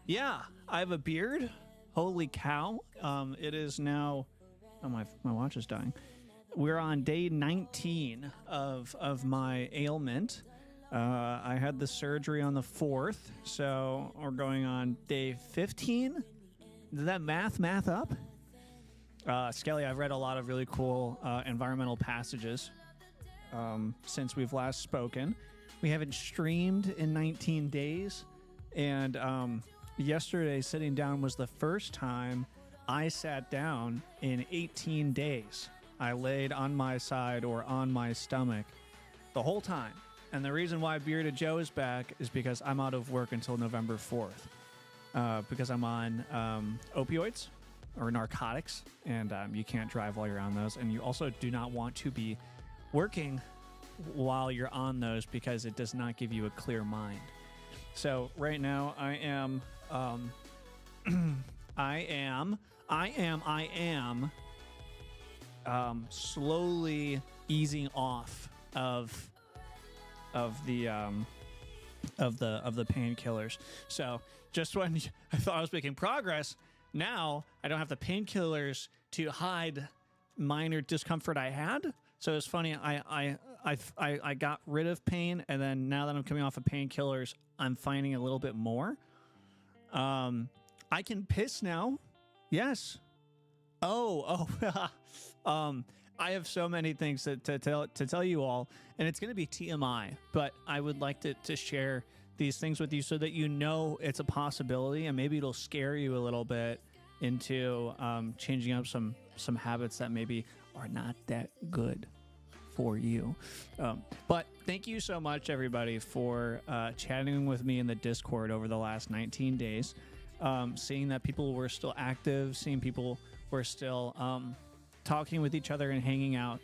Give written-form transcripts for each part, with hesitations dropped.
Yeah, I have a beard. Holy cow. It is now... Oh, my watch is dying. We're on day 19 of my ailment. I had the surgery on the 4th, so we're going on day 15. Did that math up? Skelly, I've read a lot of really cool environmental passages since we've last spoken. We haven't streamed in 19 days, and yesterday sitting down was the first time I sat down in 18 days. I laid on my side or on my stomach the whole time. And the reason why Bearded Joe is back is because I'm out of work until November 4th. Because I'm on opioids or narcotics, and you can't drive while you're on those. And you also do not want to be working while you're on those because it does not give you a clear mind. So right now I am slowly easing off of the painkillers. So just when I thought I was making progress, now I don't have the painkillers to hide minor discomfort I had. So it's funny. I got rid of pain, and then now that I'm coming off of painkillers, I'm finding a little bit more. I can piss now. Yes. I have so many things to tell you all, and it's going to be TMI, but I would like to share these things with you so that you know it's a possibility, and maybe it'll scare you a little bit into changing up some habits that maybe are not that good for you. But thank you so much, everybody, for chatting with me in the Discord over the last 19 days. Seeing that people were still active, seeing people were still talking with each other and hanging out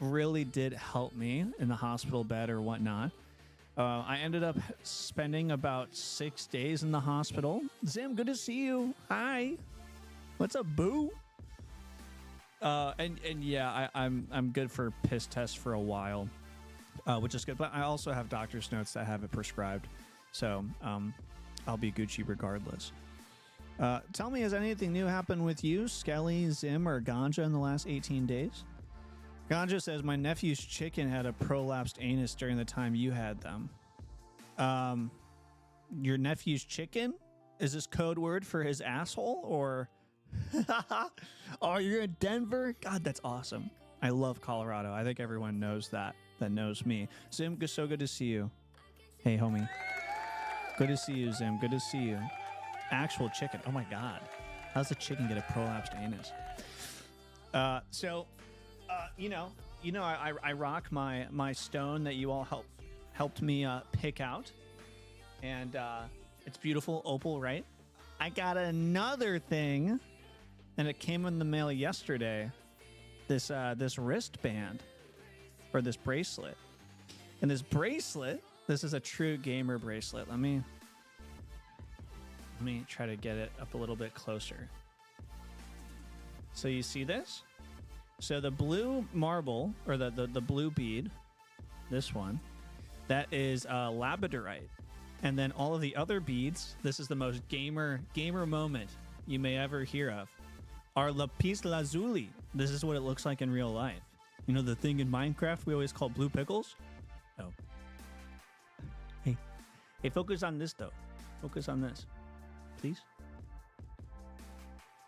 really did help me in the hospital bed or whatnot. I ended up spending about 6 days in the hospital. Zim, good to see you. Hi. What's up, boo? And yeah, I'm good for piss tests for a while, which is good. But I also have doctor's notes that have it prescribed, so I'll be Gucci regardless. Tell me, has anything new happened with you, Skelly, Zim, or Ganja in the last 18 days? Ganja says, my nephew's chicken had a prolapsed anus during the time you had them. Your nephew's chicken? Is this code word for his asshole, or... Oh, you're in Denver? God, that's awesome. I love Colorado. I think everyone knows that knows me. Zim, so good to see you. Hey, homie. Good to see you, Zim. Good to see you. Actual chicken. Oh, my God. How does a chicken get a prolapsed anus? I rock my stone that you all helped me pick out. And it's beautiful opal, right? I got another thing, and it came in the mail yesterday. This wristband, or this bracelet. And this bracelet, this is a true gamer bracelet. Let me try to get it up a little bit closer. So you see this? So the blue marble, or the blue bead, this one, that is labradorite. And then all of the other beads, this is the most gamer moment you may ever hear of, are lapis lazuli. This is what it looks like in real life. You know the thing in Minecraft we always call blue pickles? Oh. Hey, focus on this, though. Focus on this, please.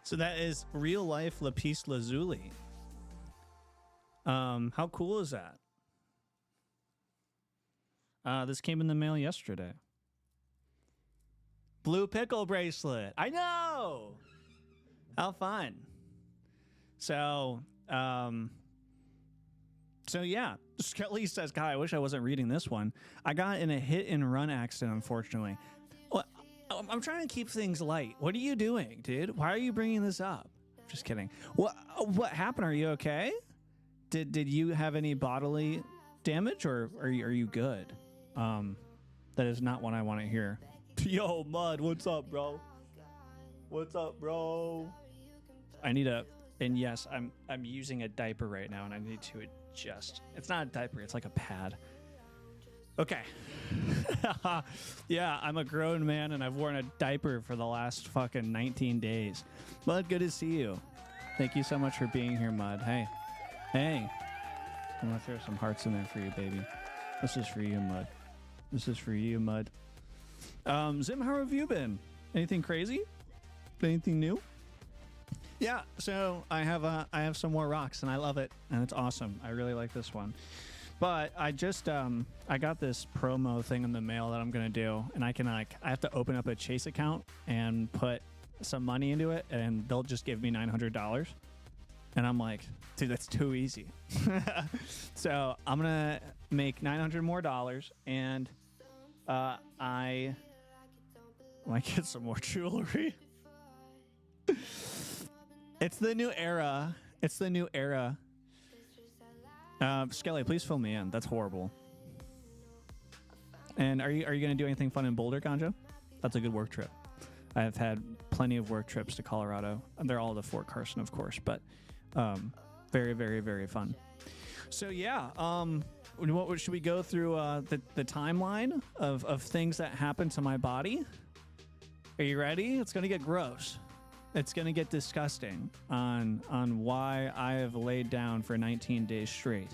So that is real life lapis lazuli. How cool is that? This came in the mail yesterday. Blue pickle bracelet. I know. How fun. So yeah. Skelly says, God, I wish I wasn't reading this one. I got in a hit and run accident, unfortunately. Well, I'm trying to keep things light. What are you doing, dude? Why are you bringing this up? Just kidding. What happened? Are you okay? Did you have any bodily damage, or are you good? That is not what I want to hear. Yo, Mud, what's up, bro? What's up, bro? And yes, I'm using a diaper right now, and I need to adjust. It's not a diaper, it's like a pad. Okay. Yeah, I'm a grown man and I've worn a diaper for the last fucking 19 days. Mud, good to see you. Thank you so much for being here, Mud. Hey. Hey. I'm going to throw some hearts in there for you, baby. This is for you, Mud. This is for you, Mud. Zim, how have you been? Anything crazy? Anything new? Yeah, so I have some more rocks and I love it and it's awesome. I really like this one. But I just I got this promo thing in the mail that I'm gonna do, and I have to open up a Chase account and put some money into it, and they'll just give me $900. And I'm like, dude, that's too easy. So I'm gonna make $900 more, and I might get some more jewelry. It's the new era. It's the new era. Skelly, please fill me in. That's horrible. And are you going to do anything fun in Boulder, Ganja? That's a good work trip. I have had plenty of work trips to Colorado. They're all to Fort Carson, of course, but very, very, very fun. So yeah, what should we go through the timeline of things that happen to my body? Are you ready? It's going to get gross. It's going to get disgusting on why I have laid down for 19 days straight.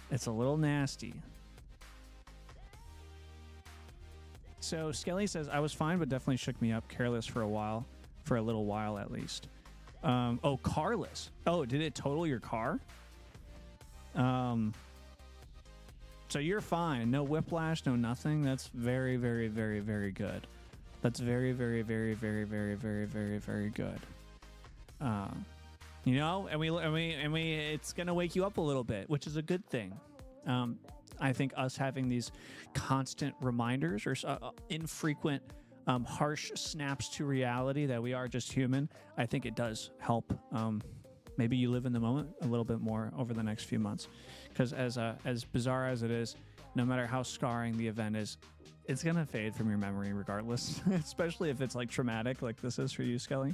It's a little nasty. So Skelly says, I was fine, but definitely shook me up. Careless for a little while at least. Oh, carless. Oh, did it total your car? So you're fine. No whiplash, no nothing. That's very, very, very, very good. That's very, very, very, very, very, very, very, very good. You know, and we, it's gonna wake you up a little bit, which is a good thing. I think us having these constant reminders or infrequent, harsh snaps to reality that we are just human, I think it does help. Maybe you live in the moment a little bit more over the next few months, because as bizarre as it is, no matter how scarring the event is, it's gonna fade from your memory regardless, especially if it's like traumatic like this is for you, Skelly.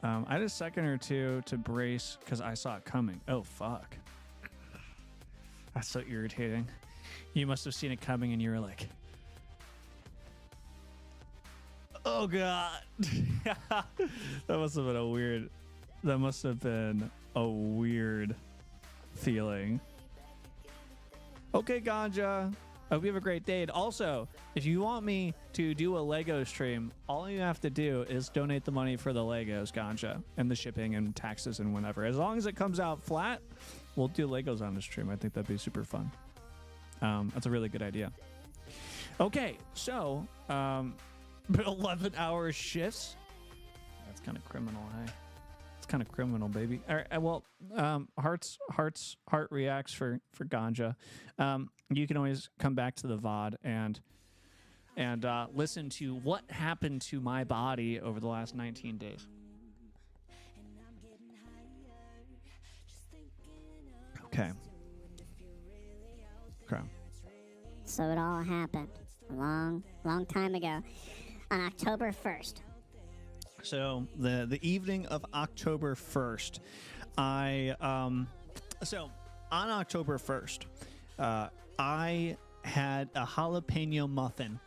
I had a second or two to brace because I saw it coming. Oh, fuck. That's so irritating. You must have seen it coming and you were like, oh, God. That must have been a weird feeling. Okay, Ganja. I hope you have a great day. And also, if you want me to do a Lego stream, all you have to do is donate the money for the Legos, Ganja, and the shipping and taxes and whatever. As long as it comes out flat, we'll do Legos on the stream. I think that'd be super fun. That's a really good idea. Okay, so 11-hour shifts. That's kind of criminal, hey? It's kind of criminal, baby. All right, well, heart reacts for Ganja. You can always come back to the VOD and listen to what happened to my body over the last 19 days. Okay. So it all happened a long time ago on October 1st. So the evening of October 1st, so on October 1st, I had a jalapeno muffin.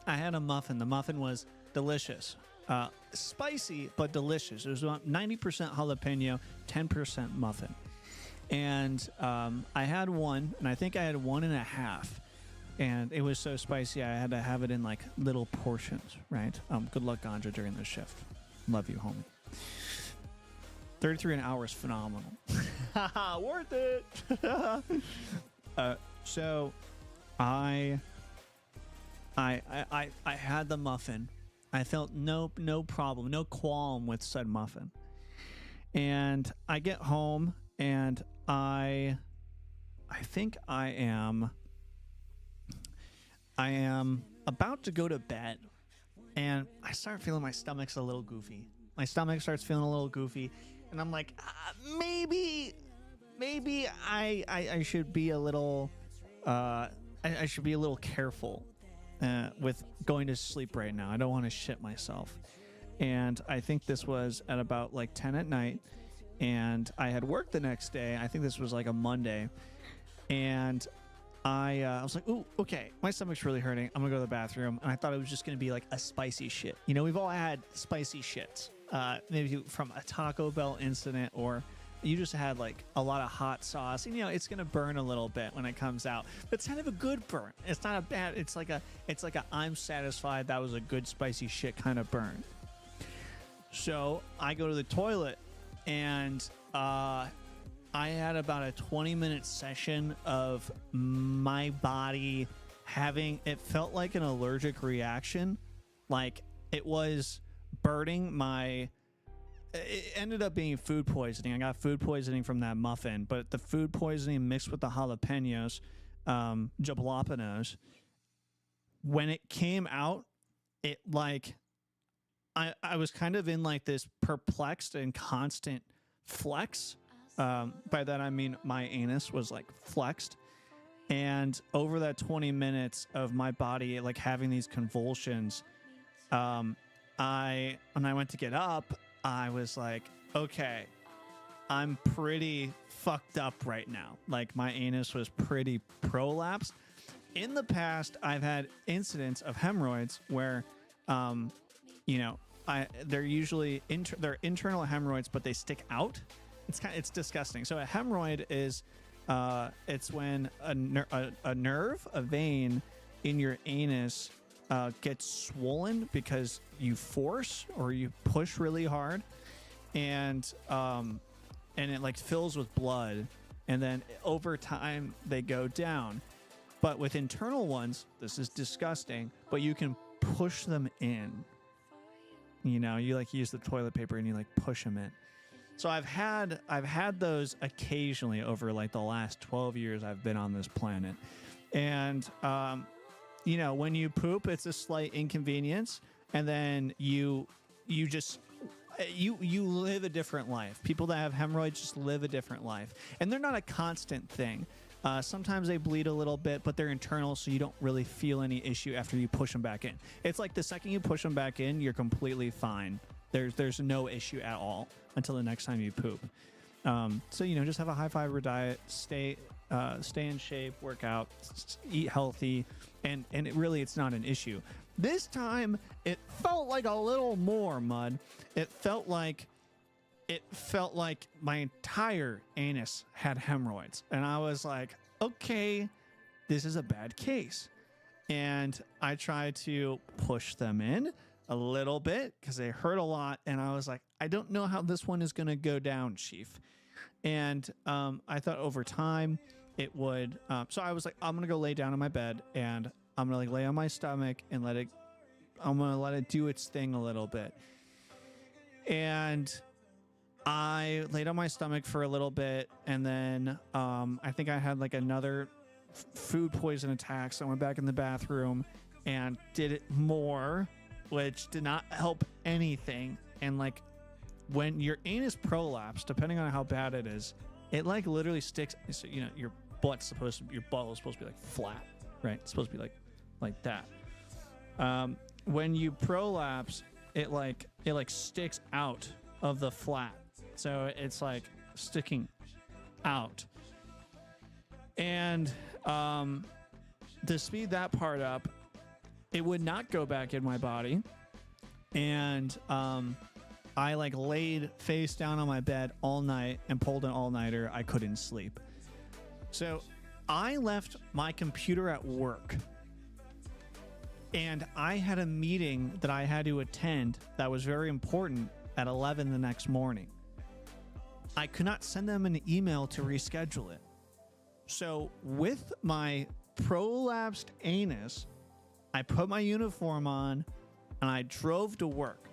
I had a muffin. The muffin was delicious. Spicy, but delicious. It was about 90% jalapeno, 10% muffin. And I had one, and I think I had 1.5. And it was so spicy, I had to have it in like little portions, right? Good luck, Ganja, during this shift. Love you, homie. 33 an hour is phenomenal. Worth it. So I had the muffin. I felt no problem, no qualm with said muffin. And I get home and I think I am about to go to bed, and I start feeling my stomach's a little goofy. My stomach starts feeling a little goofy, and I'm like, maybe I should be a little I should be a little careful with going to sleep right now. I don't want to shit myself. And I think this was at about like 10 at night, and I had work the next day. I think this was like a Monday, and I was like, ooh, okay, my stomach's really hurting. I'm gonna go to the bathroom. And I thought it was just gonna be like a spicy shit. You know, we've all had spicy shits. Maybe from a Taco Bell incident, or you just had like a lot of hot sauce. And, you know, it's gonna burn a little bit when it comes out. But it's kind of a good burn. It's not a bad, it's like a I'm satisfied that was a good spicy shit kind of burn. So I go to the toilet, and I had about a 20-minute session of my body having, it felt like an allergic reaction. Like it was burning my, it ended up being food poisoning. I got food poisoning from that muffin, but the food poisoning mixed with the jalapenos, jalapenos, when it came out, it like, I was kind of in like this perplexed and constant flex. By that I mean my anus was like flexed, and over that 20 minutes of my body like having these convulsions, when I went to get up, I was like, okay, I'm pretty fucked up right now. Like my anus was pretty prolapsed. In the past, I've had incidents of hemorrhoids where, you know, they're usually they're internal hemorrhoids, but they stick out. It's disgusting. So a hemorrhoid is it's when a nerve, a vein in your anus gets swollen because you force or you push really hard, and it like fills with blood, and then over time they go down. But with internal ones, this is disgusting, but you can push them in. You know, you like use the toilet paper and you like push them in. So I've had those occasionally over like the last 12 years I've been on this planet. And, you know, when you poop, it's a slight inconvenience. And then you live a different life. People that have hemorrhoids just live a different life. And they're not a constant thing. Sometimes they bleed a little bit, but they're internal, so you don't really feel any issue after you push them back in. It's like the second you push them back in, you're completely fine. There's no issue at all until the next time you poop. So, you know, just have a high fiber diet, stay in shape, work out, eat healthy, and it's not an issue. This time it felt like a little more, Mud. It felt like my entire anus had hemorrhoids, and I was like, okay, this is a bad case. And I tried to push them in a little bit because they hurt a lot, and I was like, I don't know how this one is going to go down, Chief. And I thought over time it would. So I was like, I'm going to go lay down in my bed, and I'm going to like lay on my stomach and I'm going to let it do its thing a little bit. And I laid on my stomach for a little bit, and then I think I had like another food poison attack, so I went back in the bathroom and did it more, which did not help anything. And like when your anus prolapse, depending on how bad it is, it like literally sticks. So, you know, your butthole is supposed to be like flat, right? It's supposed to be like that. When you prolapse, it like sticks out of the flat, so it's like sticking out. And to speed that part up, it would not go back in my body. And I like laid face down on my bed all night and pulled an all-nighter. I couldn't sleep. So I left my computer at work, and I had a meeting that I had to attend that was very important at 11 the next morning. I could not send them an email to reschedule it. So with my prolapsed anus, I put my uniform on and I drove to work.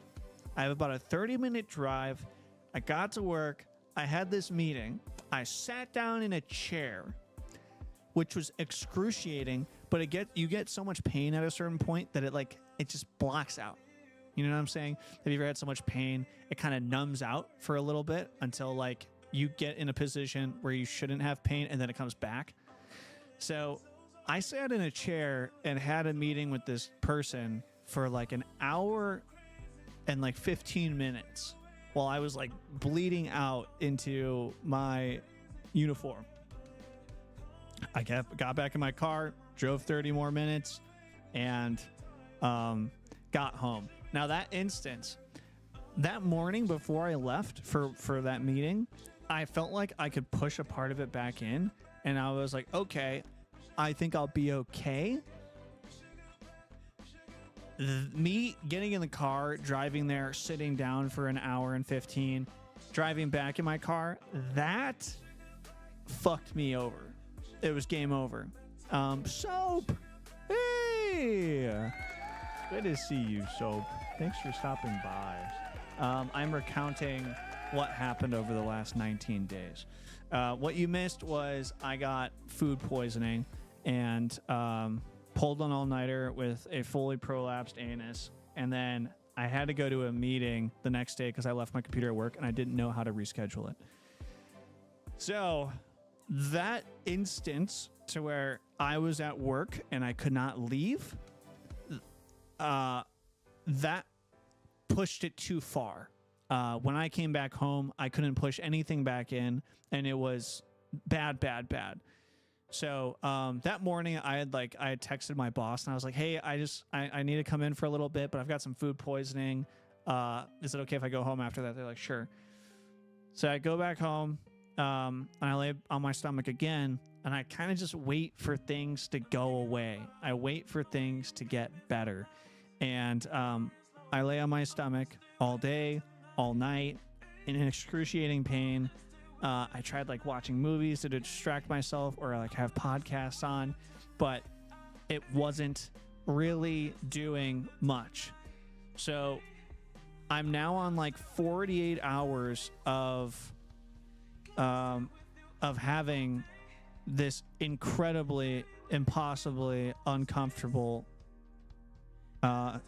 I have about a 30-minute drive. I got to work. I had this meeting. I sat down in a chair, which was excruciating, but you get so much pain at a certain point that it just blocks out. You know what I'm saying? Have you ever had so much pain? It kind of numbs out for a little bit until like you get in a position where you shouldn't have pain, and then it comes back. So I sat in a chair and had a meeting with this person for like an hour and like 15 minutes while I was like bleeding out into my uniform. I got back in my car, drove 30 more minutes, and got home. Now that instance, that morning before I left for that meeting, I felt like I could push a part of it back in, and I was like, okay, I think I'll be okay. Me getting in the car, driving there, sitting down for an hour and 15, driving back in my car, that fucked me over. It was game over. Soap! Hey! Good to see you, Soap. Thanks for stopping by. I'm recounting what happened over the last 19 days. What you missed was I got food poisoning and pulled an all-nighter with a fully prolapsed anus, and then I had to go to a meeting the next day because I left my computer at work and I didn't know how to reschedule it. So that instance to where I was at work and I could not leave, that pushed it too far. When I came back home, I couldn't push anything back in, and it was bad. So that morning, I had texted my boss, and I was like, "Hey, I need to come in for a little bit, but I've got some food poisoning. Is it okay if I go home after that?" They're like, "Sure." So I go back home, and I lay on my stomach again, and I kind of just wait for things to go away. I wait for things to get better, and I lay on my stomach all day, all night, in excruciating pain. I tried watching movies to distract myself or have podcasts on, but it wasn't really doing much. So I'm now on 48 hours of having this incredibly, impossibly uncomfortable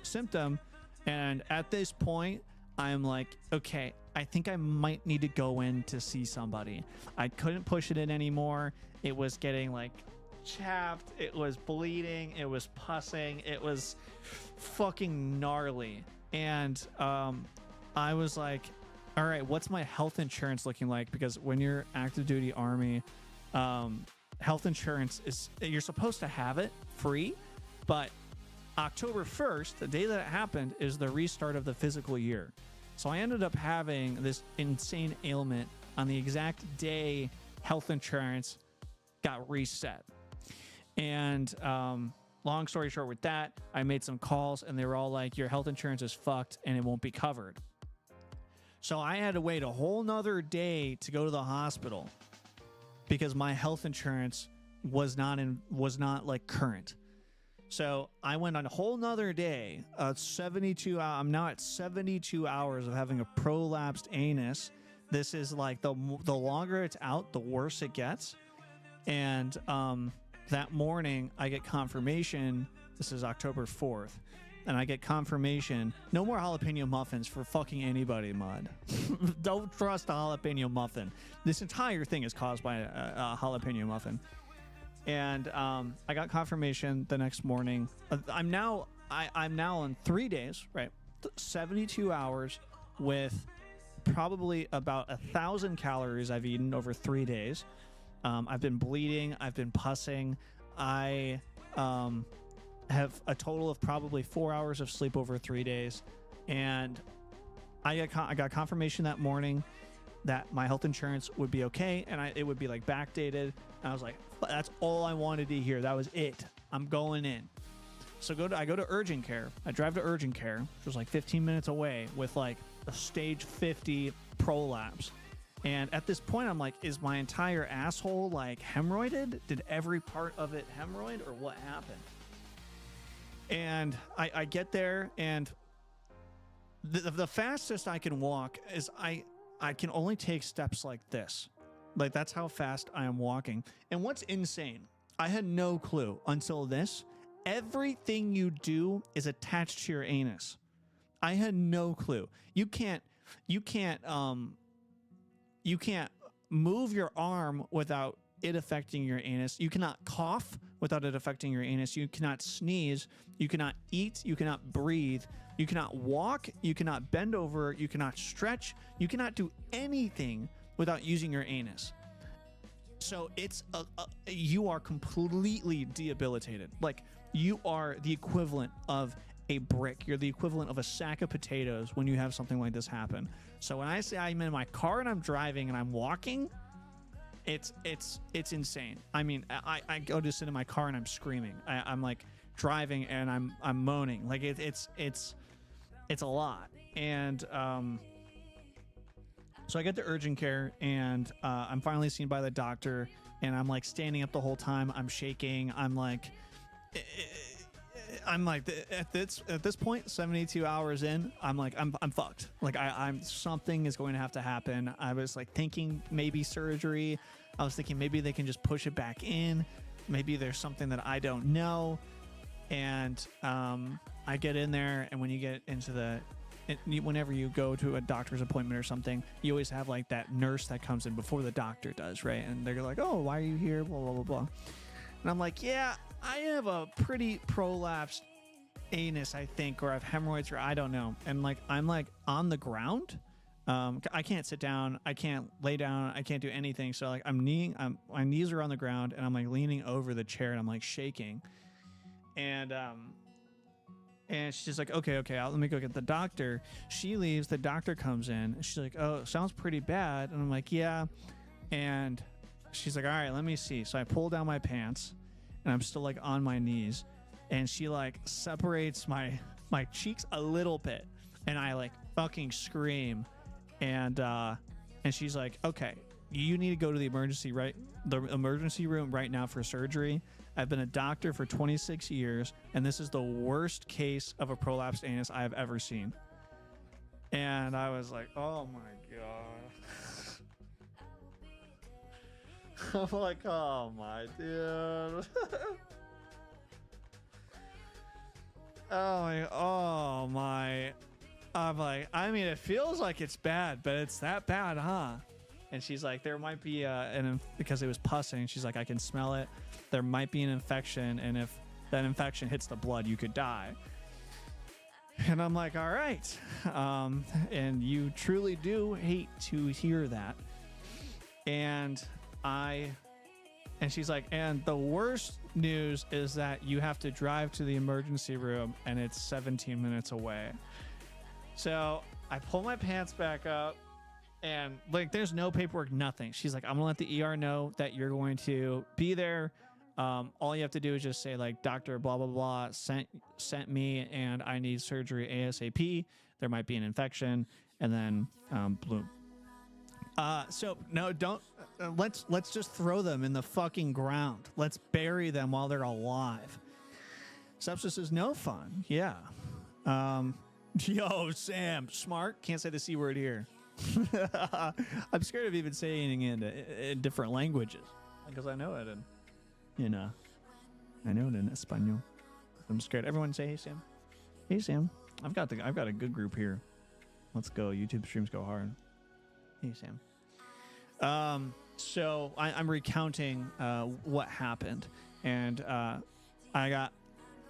symptom. And at this point, I'm like, okay, I think I might need to go in to see somebody. I couldn't push it in anymore. It was getting chapped. It was bleeding. It was pussing. It was fucking gnarly. And I was like, all right, what's my health insurance looking like? Because when you're active duty Army, health insurance you're supposed to have it free, but October 1st, the day that it happened, is the restart of the physical year. So I ended up having this insane ailment on the exact day health insurance got reset. And long story short with that, I made some calls and they were all like, your health insurance is fucked and it won't be covered. So I had to wait a whole nother day to go to the hospital because my health insurance was not current. So I went on a whole nother day, 72. I'm now at 72 hours of having a prolapsed anus. This is the longer it's out, the worse it gets. And that morning, I get confirmation. This is October 4th. And I get confirmation. No more jalapeno muffins for fucking anybody, Mud. Don't trust a jalapeno muffin. This entire thing is caused by a jalapeno muffin. And I got confirmation the next morning. I'm now on 3 days, right? 72 hours with probably about 1,000 calories I've eaten over 3 days. I've been bleeding. I've been pussing. I have a total of probably 4 hours of sleep over 3 days. And I got confirmation that morning that my health insurance would be okay, and it would be backdated. And I was like, that's all I wanted to hear. That was it. I'm going in. So I go to urgent care. I drive to urgent care, which was 15 minutes away, with a stage 50 prolapse. And at this point, I'm like, is my entire asshole hemorrhoided? Did every part of it hemorrhoid, or what happened? And I get there, and the fastest I can walk is I can only take steps like this. That's how fast I am walking. And what's insane, I had no clue until this. Everything you do is attached to your anus. I had no clue. You can't move your arm without it affecting your anus. You cannot cough without it affecting your anus. You cannot sneeze. You cannot eat. You cannot breathe. You cannot walk. You cannot bend over. You cannot stretch. You cannot do anything without using your anus. So it's you are completely debilitated. Like, you are the equivalent of a brick. You're the equivalent of a sack of potatoes when you have something like this happen. So when I say I'm in my car and I'm driving and I'm walking, it's insane. I mean, I go to sit in my car and I'm screaming. I'm like driving and I'm moaning. Like it's a lot. And so I get to urgent care and I'm finally seen by the doctor, and I'm like standing up the whole time. I'm shaking. I'm like at this point, 72 hours in, I'm like I'm fucked. Like I'm something is going to have to happen. I was like thinking maybe surgery. I was thinking maybe they can just push it back in. Maybe there's something that I don't know. And I get in there, and when you get into whenever you go to a doctor's appointment or something, you always have like that nurse that comes in before the doctor does, right? And they're like, "Oh, why are you here?" Blah blah blah blah. And I'm like, "Yeah, I have a pretty prolapsed anus, I think, or I have hemorrhoids, or I don't know." And like I'm like on the ground. I can't sit down. I can't lay down. I can't do anything. So like my knees are on the ground, and I'm like leaning over the chair, and I'm like shaking. And she's like, okay, let me go get the doctor. She leaves. The doctor comes in. She's like, "Oh, sounds pretty bad." And I'm like, "Yeah." And she's like, "All right, let me see." So I pull down my pants, and I'm still like on my knees. And she like separates my cheeks a little bit, and I like fucking scream. And she's like, "Okay, you need to go to the emergency room right now for surgery. I've been a doctor for 26 years, and this is the worst case of a prolapsed anus I have ever seen." And I was like, "Oh my god." I'm like, "Oh my dude." Oh my. I'm like, I mean, it feels like it's bad, but it's that bad, huh? And she's like, "There might be because it was pussing." She's like, "I can smell it. There might be an infection, and if that infection hits the blood, you could die." And I'm like, "All right." And you truly do hate to hear that. And she's like, "And the worst news is that you have to drive to the emergency room, and it's 17 minutes away." So I pull my pants back up, and like there's no paperwork, nothing. She's like, "I'm gonna let the ER know that you're going to be there. All you have to do is just say like, Dr. blah blah blah sent me, and I need surgery ASAP. There might be an infection." And then bloom. So no, don't. Let's just throw them in the fucking ground. Let's bury them while they're alive. Sepsis is no fun. Yeah. Yo, Sam, smart. Can't say the C word here. I'm scared of even saying it in different languages because I know it I know it in Espanol. I'm scared. Everyone say, "Hey Sam." Hey Sam. I've got a good group here. Let's go. YouTube streams go hard. Hey Sam. So I'm recounting what happened, and I got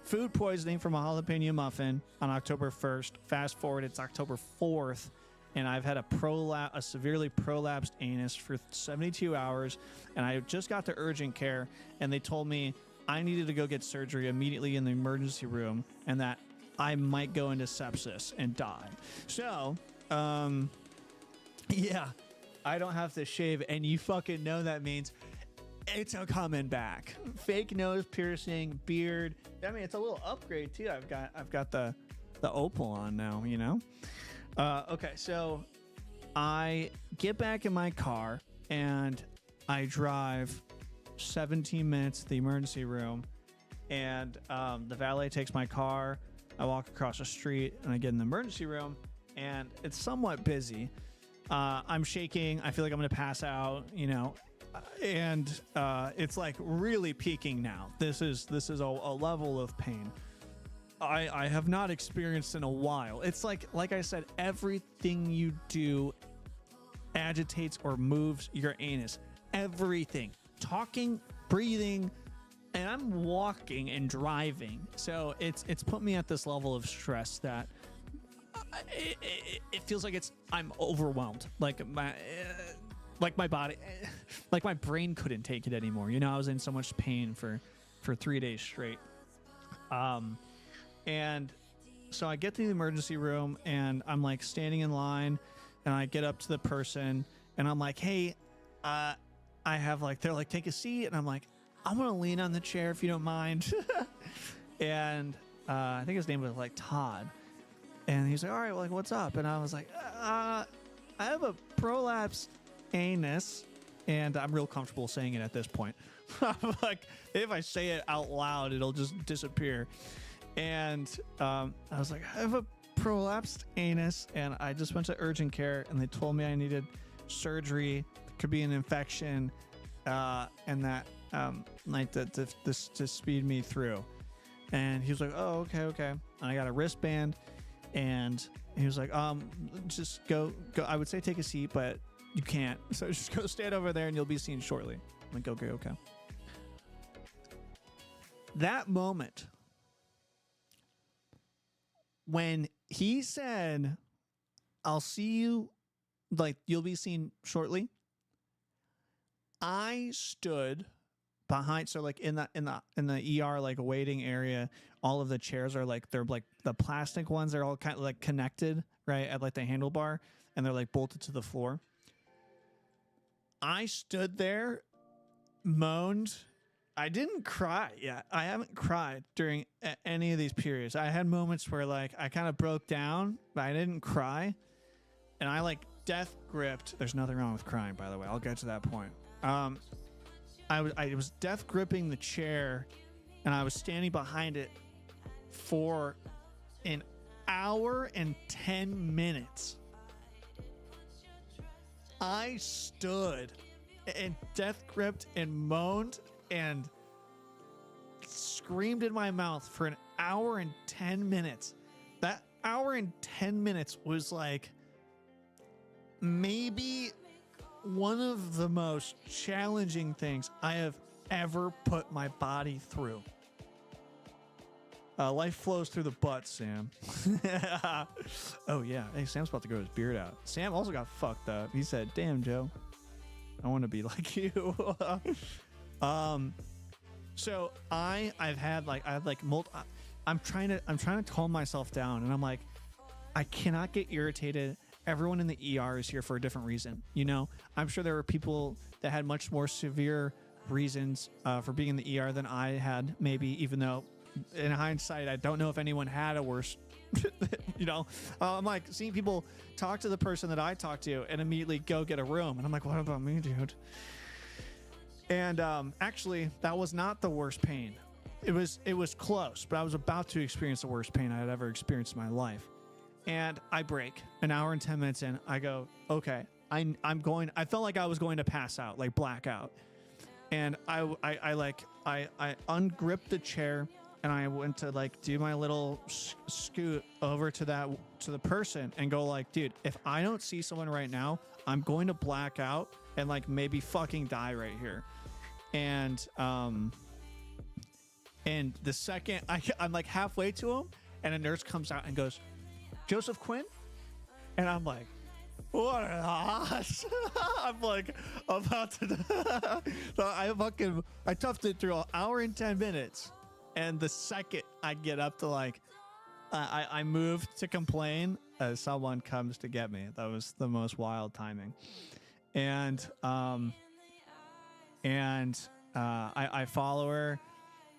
food poisoning from a jalapeno muffin on October 1st. Fast forward, it's October 4th, and I've had a severely prolapsed anus for 72 hours, and I just got to urgent care, and they told me I needed to go get surgery immediately in the emergency room, and that I might go into sepsis and die. So, yeah, I don't have to shave, and you fucking know that means it's a coming back. Fake nose piercing, beard. I mean, it's a little upgrade too. I've got the opal on now, you know. Okay, so I get back in my car and I drive 17 minutes to the emergency room, and the valet takes my car. I walk across the street and I get in the emergency room, and it's somewhat busy. I'm shaking. I feel like I'm gonna pass out, you know. And it's like really peaking now. This is a level of pain I have not experienced in a while. It's like I said, everything you do agitates or moves your anus. Everything. Talking, breathing, and I'm walking and driving. So it's put me at this level of stress that it feels like I'm overwhelmed. Like like my body, like my brain couldn't take it anymore. You know, I was in so much pain for 3 days straight. And so I get to the emergency room and I'm like standing in line and I get up to the person and I'm like, hey, I have like, they're like, take a seat. And I'm like, I want to lean on the chair if you don't mind. And I think his name was like Todd. And he's like, all right, well, like, what's up? And I was like, I have a prolapsed anus. And I'm real comfortable saying it at this point. I'm like, if I say it out loud, it'll just disappear. And I was like, I have a prolapsed anus. And I just went to urgent care. And they told me I needed surgery. Could be an infection. And that, like, to speed me through. And he was like, oh, okay. And I got a wristband. And he was like, just go. I would say take a seat, but you can't. So just go stand over there and you'll be seen shortly. I'm like, okay. That moment when he said, I'll see you, like, you'll be seen shortly, I stood behind, so like in the ER, like, waiting area, all of the chairs are like, they're like the plastic ones, they're all kind of like connected right at like the handlebar, and they're like bolted to the floor. I stood there, moaned. I didn't cry yet. I haven't cried during any of these periods. I had moments where like I kind of broke down, but I didn't cry. And I like death gripped. There's nothing wrong with crying, by the way. I'll get to that point. I was death gripping the chair, and I was standing behind it for an hour and 10 minutes. I stood and death gripped and moaned and screamed in my mouth for an hour and 10 minutes. That hour and 10 minutes was like maybe one of the most challenging things I have ever put my body through. Life flows through the butt, Sam. Oh, yeah. Hey, Sam's about to grow his beard out. Sam also got fucked up. He said, damn, Joe, I want to be like you. So I'm trying to calm myself down, and I'm like, I cannot get irritated. Everyone in the ER is here for a different reason. You know, I'm sure there were people that had much more severe reasons for being in the ER than I had, maybe, even though in hindsight, I don't know if anyone had a worse, you know, I'm like seeing people talk to the person that I talked to and immediately go get a room. And I'm like, what about me, dude? And actually, that was not the worst pain. It was close, but I was about to experience the worst pain I had ever experienced in my life. And I break an hour and 10 minutes in. I go, okay, I felt like I was going to pass out, like black out. And I ungripped the chair, and I went to like do my little scoot over to the person and go like, dude, if I don't see someone right now, I'm going to black out and like maybe fucking die right here. And the second I'm like halfway to him, and a nurse comes out and goes, Joseph Quinn? And I'm like, what an ass. I'm like about to so I toughed it through an hour and 10 minutes. And the second I get up to like I moved to complain, someone comes to get me. That was the most wild timing. And I follow her.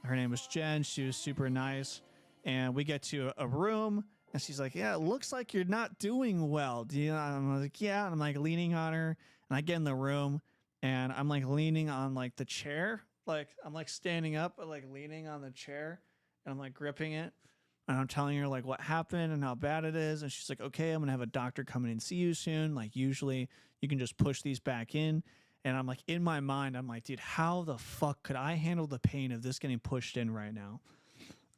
Her name was Jen. She was super nice. And we get to a room, and she's like, yeah, it looks like you're not doing well. Do you know? I'm like, yeah. And I'm like leaning on her, and I get in the room, and I'm like leaning on like the chair. Like I'm like standing up, but like leaning on the chair, and I'm like gripping it. And I'm telling her like what happened and how bad it is. And she's like, okay, I'm going to have a doctor come in and see you soon. Like usually you can just push these back in. And I'm like, in my mind, I'm like, dude, how the fuck could I handle the pain of this getting pushed in right now?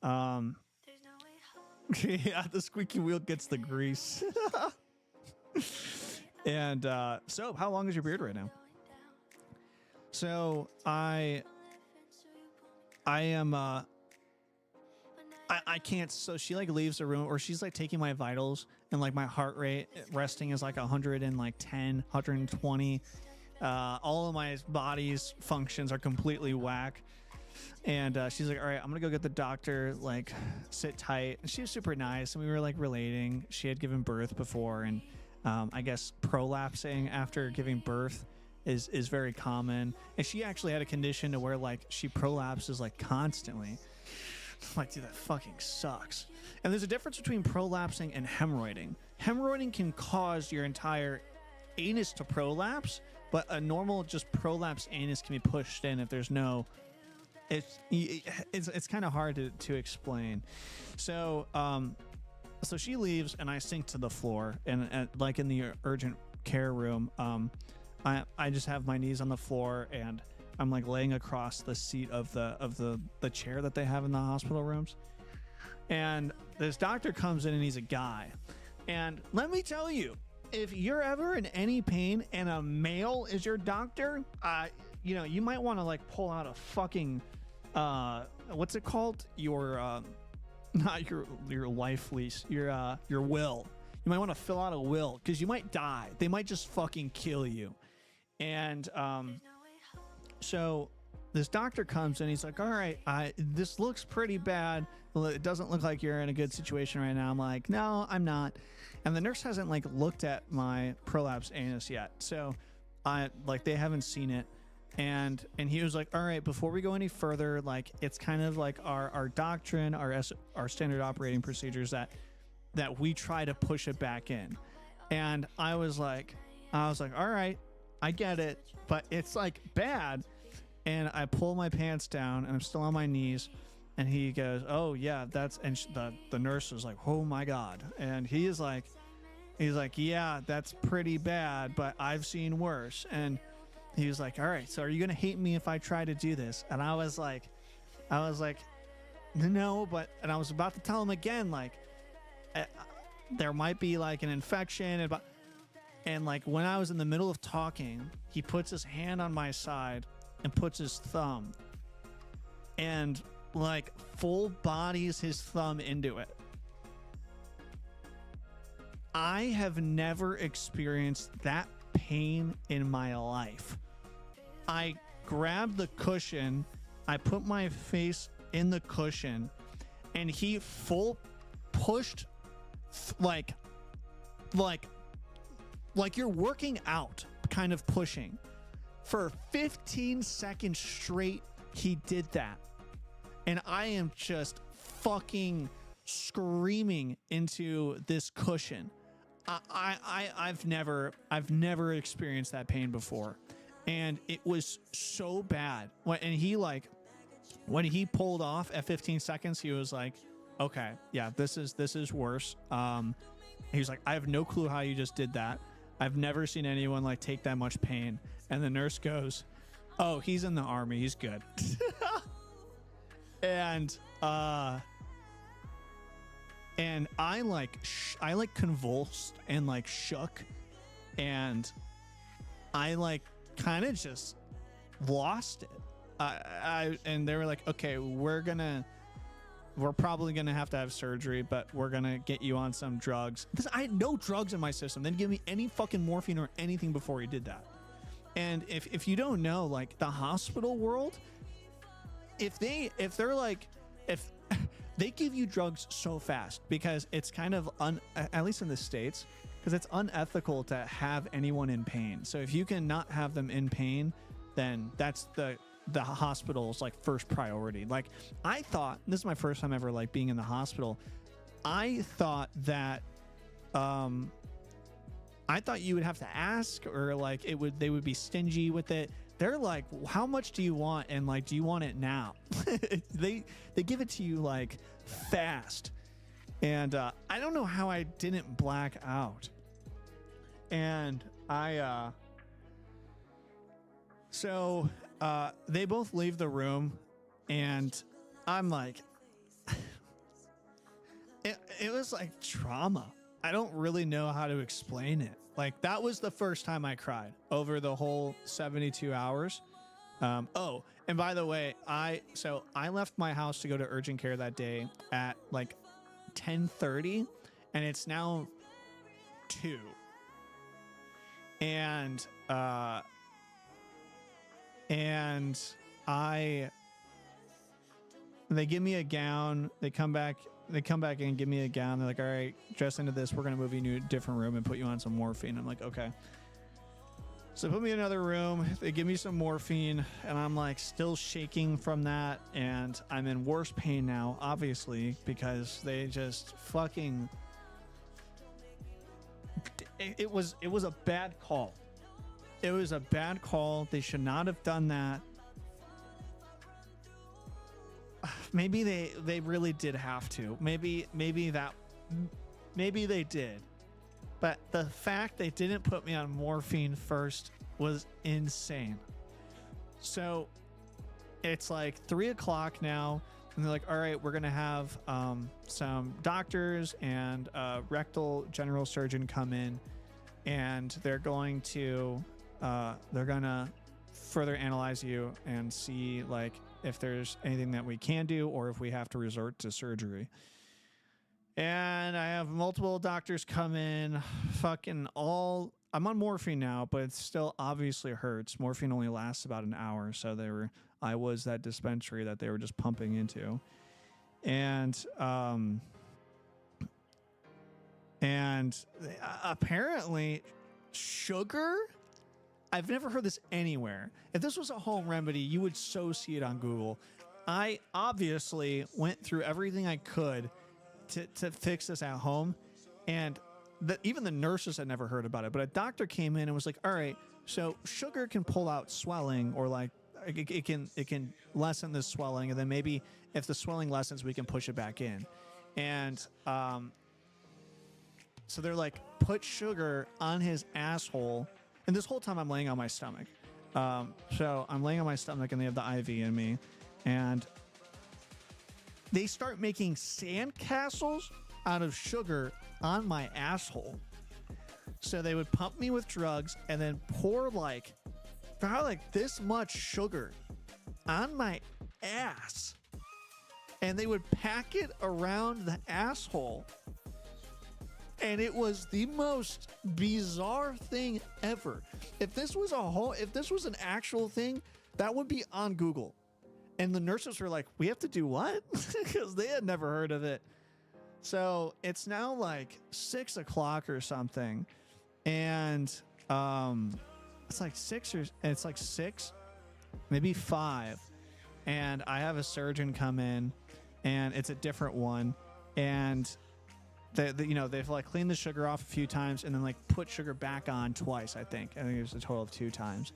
There's no way home. Yeah, the squeaky wheel gets the grease. And so how long is your beard right now? So I am I can't, so she like leaves the room, or she's like taking my vitals, and like my heart rate resting is like 110, 120. All of my body's functions are completely whack. And she's like, all right, I'm going to go get the doctor, like, sit tight. And she was super nice, and we were, like, relating. She had given birth before, and I guess prolapsing after giving birth is very common. And she actually had a condition to where, like, she prolapses, like, constantly. I'm like, dude, that fucking sucks. And there's a difference between prolapsing and hemorrhoiding. Hemorrhoiding can cause your entire anus to prolapse, but a normal just prolapsed anus can be pushed in if there's no... It's kind of hard to explain. So so she leaves, and I sink to the floor, and like in the urgent care room, I just have my knees on the floor, and I'm like laying across the seat of the chair that they have in the hospital rooms. And this doctor comes in, and he's a guy. And let me tell you, if you're ever in any pain and a male is your doctor, you know, you might want to like pull out a fucking what's it called? Your not your life lease, your will. You might want to fill out a will, because you might die. They might just fucking kill you. And so this doctor comes in, he's like, all right, this looks pretty bad. Well, it doesn't look like you're in a good situation right now. I'm like, no, I'm not. And the nurse hasn't like looked at my prolapsed anus yet. So they haven't seen it. And he was like, all right, before we go any further, like, it's kind of like our doctrine, our standard operating procedures that we try to push it back in. And I was like, all right, I get it, but it's like bad. And I pull my pants down, and I'm still on my knees. And he goes, oh yeah, the nurse was like, oh my God. And he's like, yeah, that's pretty bad, but I've seen worse. And he was like, all right, so are you going to hate me if I try to do this? And I was like, no, and I was about to tell him again, like, there might be like an infection. And like when I was in the middle of talking, he puts his hand on my side and puts his thumb and like full bodies his thumb into it. I have never experienced that pain in my life. I grabbed the cushion, I put my face in the cushion, and he full pushed like you're working out kind of pushing. For 15 seconds straight, he did that. And I am just fucking screaming into this cushion. I've never experienced that pain before, and it was so bad. And when he pulled off at 15 seconds, he was like, "Okay, yeah, this is worse." He was like, "I have no clue how you just did that. I've never seen anyone like take that much pain." And the nurse goes, "Oh, he's in the army. He's good." And I convulsed and like shook, and I like kind of just lost it. And they were like, okay, we're probably gonna have to have surgery, but we're gonna get you on some drugs. Because I had no drugs in my system. They didn't give me any fucking morphine or anything before he did that. And if you don't know, like the hospital world, if they give you drugs so fast, because it's kind of at least in the States, because it's unethical to have anyone in pain. So if you can not have them in pain, then that's the hospital's like first priority. Like I thought, this is my first time ever like being in the hospital. I thought that you would have to ask, or like they would be stingy with it. They're like, how much do you want? And like, do you want it now? They give it to you like fast. And I don't know how I didn't black out. And so they both leave the room, and I'm like, it was like trauma. I don't really know how to explain it. Like that was the first time I cried over the whole 72 hours. Oh, and by the way, I left my house to go to urgent care that day at like 10:30, and it's now 2. And and they give me a gown. They come back and give me a gown. They're like, all right, dress into this. We're going to move you to a different room and put you on some morphine. I'm like, okay. So they put me in another room. They give me some morphine, and I'm like still shaking from that. And I'm in worse pain now, obviously, because they just fucking, it was a bad call. It was a bad call. They should not have done that. Maybe they really did have to. Maybe they did. But the fact they didn't put me on morphine first was insane. So it's like 3 o'clock now, and they're like, all right, we're going to have some doctors and a rectal general surgeon come in, and they're going to further analyze you and see like if there's anything that we can do or if we have to resort to surgery. And I have multiple doctors come in, I'm on morphine now, but it still obviously hurts. Morphine only lasts about an hour, so I was that dispensary that they were just pumping into. And apparently sugar, I've never heard this anywhere. If this was a home remedy, you would so see it on Google. I obviously went through everything I could to fix this at home, and even the nurses had never heard about it. But a doctor came in and was like, all right, so sugar can pull out swelling, or like it can lessen the swelling, and then maybe if the swelling lessens, we can push it back in. And so they're like, put sugar on his asshole. And this whole time I'm laying on my stomach. So I'm laying on my stomach, and they have the IV in me. And they start making sandcastles out of sugar on my asshole. So they would pump me with drugs and then pour probably like this much sugar on my ass. And they would pack it around the asshole. And it was the most bizarre thing ever. If this was an actual thing, that would be on Google. And the nurses were like, we have to do what? Because they had never heard of it. So it's now like 6 o'clock or something. And it's like 6, maybe 5. And I have a surgeon come in, and it's a different one. And they've like cleaned the sugar off a few times and then like put sugar back on twice. I think it was a total of 2 times.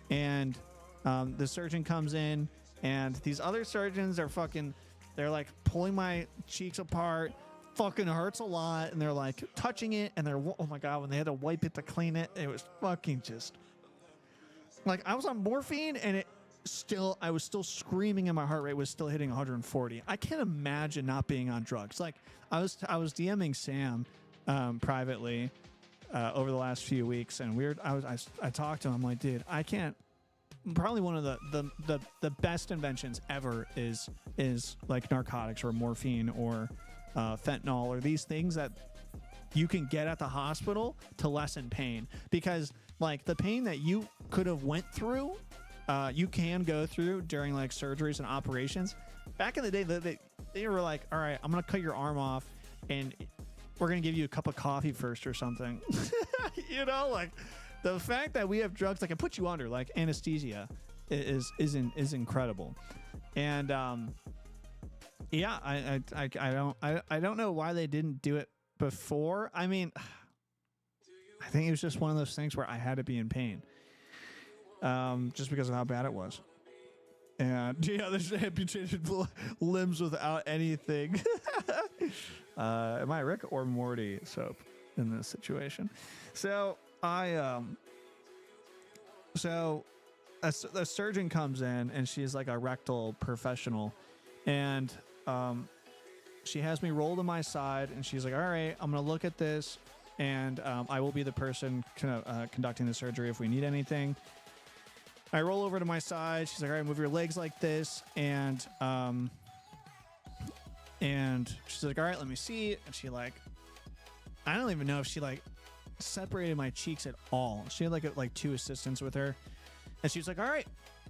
And the surgeon comes in, and these other surgeons are they're like pulling my cheeks apart. Fucking hurts a lot. And they're like touching it, and oh my God, when they had to wipe it to clean it, it was fucking just like, I was on morphine, and I was still screaming, and my heart rate was still hitting 140. I can't imagine not being on drugs. Like I was DMing Sam privately over the last few weeks, and I talked to him. I'm like, dude, I can't. Probably one of the best inventions ever is like narcotics or morphine or fentanyl or these things that you can get at the hospital to lessen pain, because like the pain that you could have went through, you can go through during like surgeries and operations. Back in the day, they were like, all right, I'm going to cut your arm off, and we're going to give you a cup of coffee first or something. Like the fact that we have drugs that can put you under, like anesthesia, is incredible. And yeah, I don't know why they didn't do it before. I mean, I think it was just one of those things where I had to be in pain. Just because of how bad it was. And yeah, there's amputated limbs without anything. Am I Rick or Morty soap in this situation? So a surgeon comes in, and she's like a rectal professional, and she has me roll to my side, and she's like, all right, I'm gonna look at this, and I will be the person conducting the surgery if we need anything. I roll over to my side. She's like, all right, move your legs like this. And she's like, all right, let me see. And she like, I don't even know if she like separated my cheeks at all. She had like 2 assistants with her. And she's like, all right,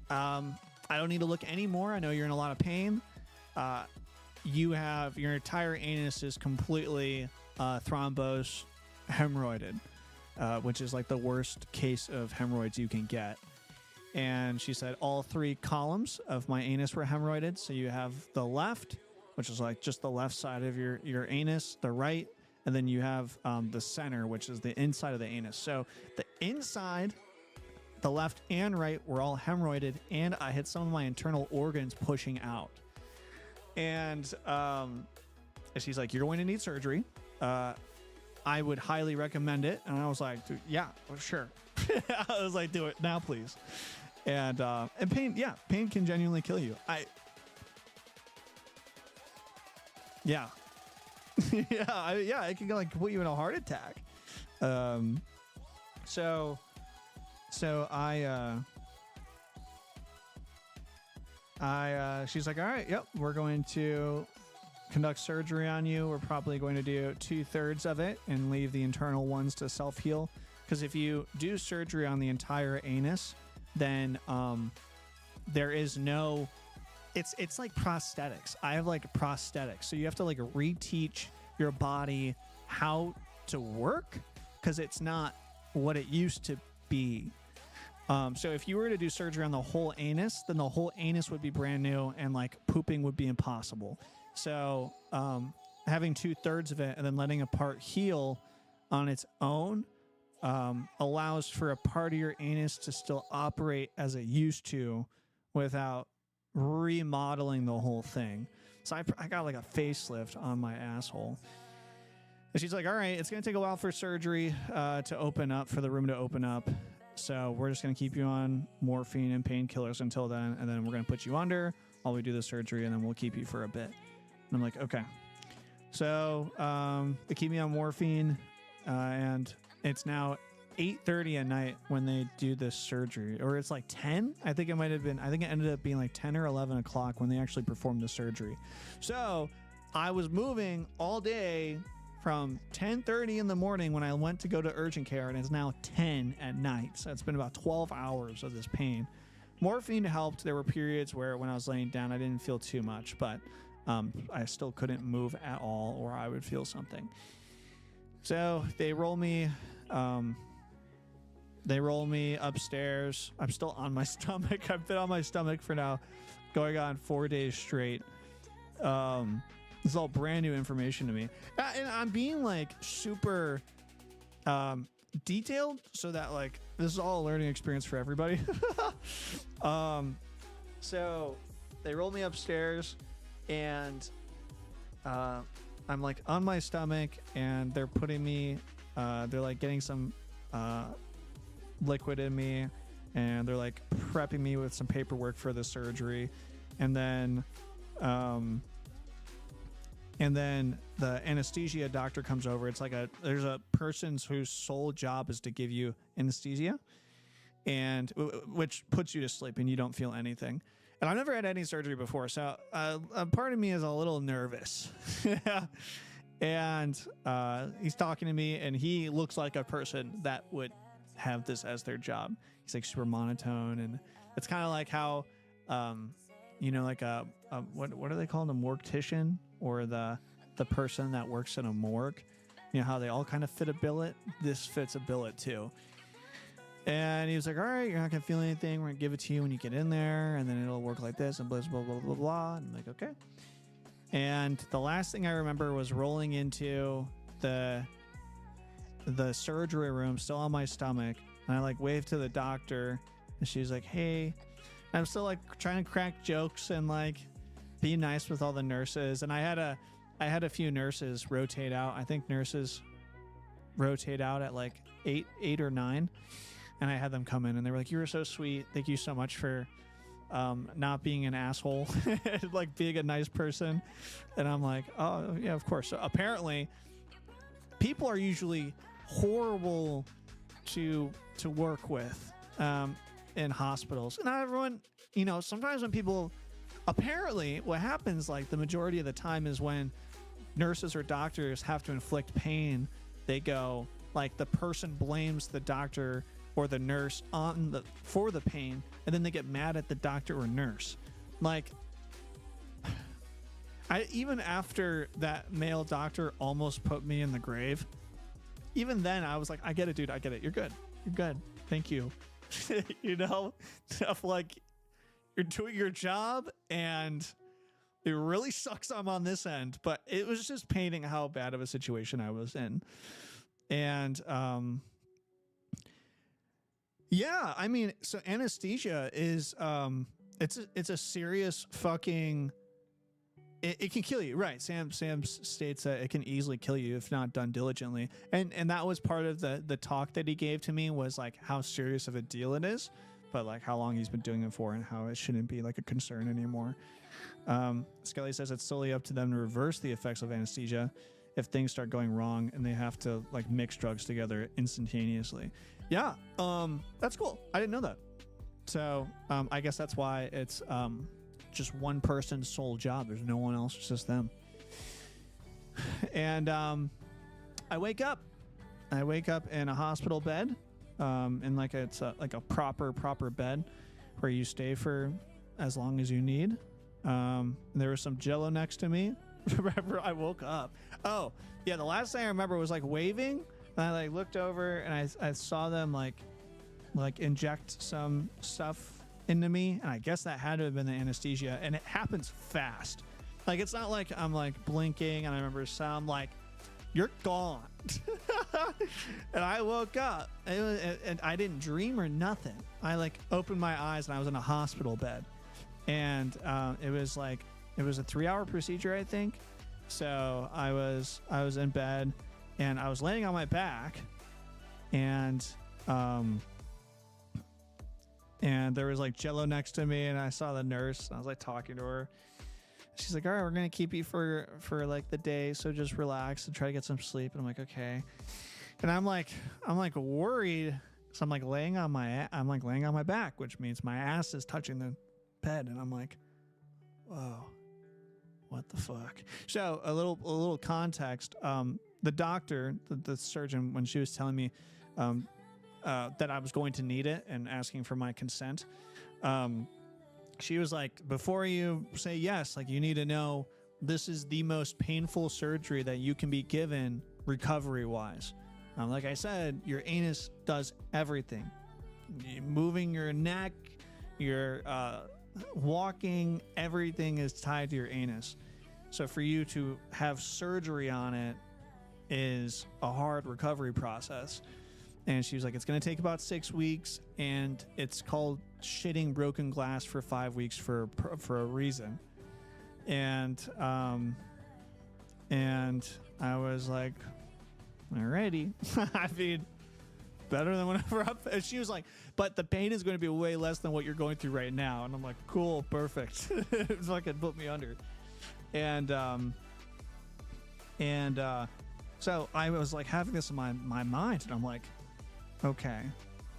I don't need to look anymore. I know you're in a lot of pain. You have your entire anus is completely thrombosed, hemorrhoided, which is like the worst case of hemorrhoids you can get. And she said all 3 columns of my anus were hemorrhoided. So you have the left, which is like just the left side of your anus, the right, and then you have the center, which is the inside of the anus. So the inside, the left and right were all hemorrhoided, and I had some of my internal organs pushing out. And she's like, you're going to need surgery. I would highly recommend it. And I was like, dude, yeah, well, sure. I was like, do it now, please. And pain can genuinely kill you. Yeah, it can like put you in a heart attack. So she's like, all right, yep, we're going to conduct surgery on you. We're probably going to do 2/3 of it and leave the internal ones to self-heal. Because if you do surgery on the entire anus, then there is no, it's like prosthetics. I have like prosthetics. So you have to like reteach your body how to work because it's not what it used to be. So if you were to do surgery on the whole anus, then the whole anus would be brand new and like pooping would be impossible. So having 2/3 of it and then letting a part heal on its own allows for a part of your anus to still operate as it used to without remodeling the whole thing. So I got like a facelift on my asshole. And she's like, all right, it's going to take a while for surgery to open up, for the room to open up. So we're just going to keep you on morphine and painkillers until then. And then we're going to put you under while we do the surgery, and then we'll keep you for a bit. And I'm like, okay. So they keep me on morphine, and it's now 8:30 at night when they do this surgery, or it's like 10. I think it ended up being like 10 or 11 o'clock when they actually performed the surgery. So I was moving all day from 10:30 in the morning when I went to go to urgent care, and it's now 10 at night. So it's been about 12 hours of this pain. Morphine helped. There were periods where when I was laying down, I didn't feel too much, but I still couldn't move at all, or I would feel something. So they roll me upstairs. I'm still on my stomach. I've been on my stomach for now going on 4 days straight. This is all brand new information to me. And I'm being like super detailed so that like this is all a learning experience for everybody. So they roll me upstairs, and I'm like on my stomach, and they're putting me, they're like getting some liquid in me, and they're like prepping me with some paperwork for the surgery. And then the anesthesia doctor comes over. It's like there's a person whose sole job is to give you anesthesia, and which puts you to sleep and you don't feel anything. And I've never had any surgery before, so a part of me is a little nervous. And he's talking to me, and he looks like a person that would have this as their job. He's like super monotone, and it's kind of like how, like what are they called, a mortician, or the person that works in a morgue. You know how they all kind of fit a billet? This fits a billet too. And he was like, all right, you're not going to feel anything. We're going to give it to you when you get in there, and then it'll work like this, and blah, blah, blah, blah, blah. And I'm like, okay. And the last thing I remember was rolling into the surgery room, still on my stomach. And I like waved to the doctor, and she's like, hey. And I'm still like trying to crack jokes and like be nice with all the nurses. And I had a few nurses rotate out. I think nurses rotate out at like eight or 9. And I had them come in, and they were like, you were so sweet. Thank you so much for not being an asshole, like being a nice person. And I'm like, oh, yeah, of course. So apparently, people are usually horrible to work with in hospitals. Not everyone, sometimes when people, apparently what happens like the majority of the time is when nurses or doctors have to inflict pain, they go, like the person blames the doctor or the nurse for the pain, and then they get mad at the doctor or nurse. Like, even after that male doctor almost put me in the grave, even then I was like, I get it, dude. I get it. You're good. You're good. Thank you. You know, stuff like you're doing your job and it really sucks I'm on this end, but it was just painting how bad of a situation I was in. And, yeah, I mean, so anesthesia is, it's a serious fucking, it can kill you, right? Sam states that it can easily kill you if not done diligently, and that was part of the talk that he gave to me, was like how serious of a deal it is, but like how long he's been doing it for and how it shouldn't be like a concern anymore. Skelly says it's solely up to them to reverse the effects of anesthesia if things start going wrong and they have to like mix drugs together instantaneously. Yeah, that's cool. I didn't know that. So I guess that's why it's just one person's sole job. There's no one else, it's just them. And I wake up in a hospital bed, and like it's like a proper bed where you stay for as long as you need. There was some Jello next to me. Remember, I woke up. Oh yeah, the last thing I remember was like waving, and I like looked over and I saw them like inject some stuff into me, and I guess that had to have been the anesthesia, and it happens fast. Like, it's not like I'm like blinking and I remember some like, you're gone. And I woke up and I didn't dream or nothing. I like opened my eyes and I was in a hospital bed, and it was a 3-hour procedure, I think. So I was in bed and I was laying on my back, and there was like Jello next to me, and I saw the nurse, and I was like talking to her. She's like, all right, we're going to keep you for like the day, so just relax and try to get some sleep. And I'm like, okay. And I'm like worried. So I'm like laying on my back, which means my ass is touching the bed. And I'm like, whoa, what the fuck? So a little context. The doctor, the surgeon, when she was telling me, that I was going to need it and asking for my consent, she was like, before you say yes, like, you need to know this is the most painful surgery that you can be given recovery wise. Like I said, your anus does everything. Moving your neck, your walking, everything is tied to your anus. So for you to have surgery on it is a hard recovery process. And she was like, it's going to take about 6 weeks, and it's called shitting broken glass for 5 weeks for a reason. And I was like, alrighty. I mean, better than whenever and she was like, but the pain is going to be way less than what you're going through right now. And I'm like, cool, perfect. It fucking put me under. So I was like having this in my mind, and I'm like, okay,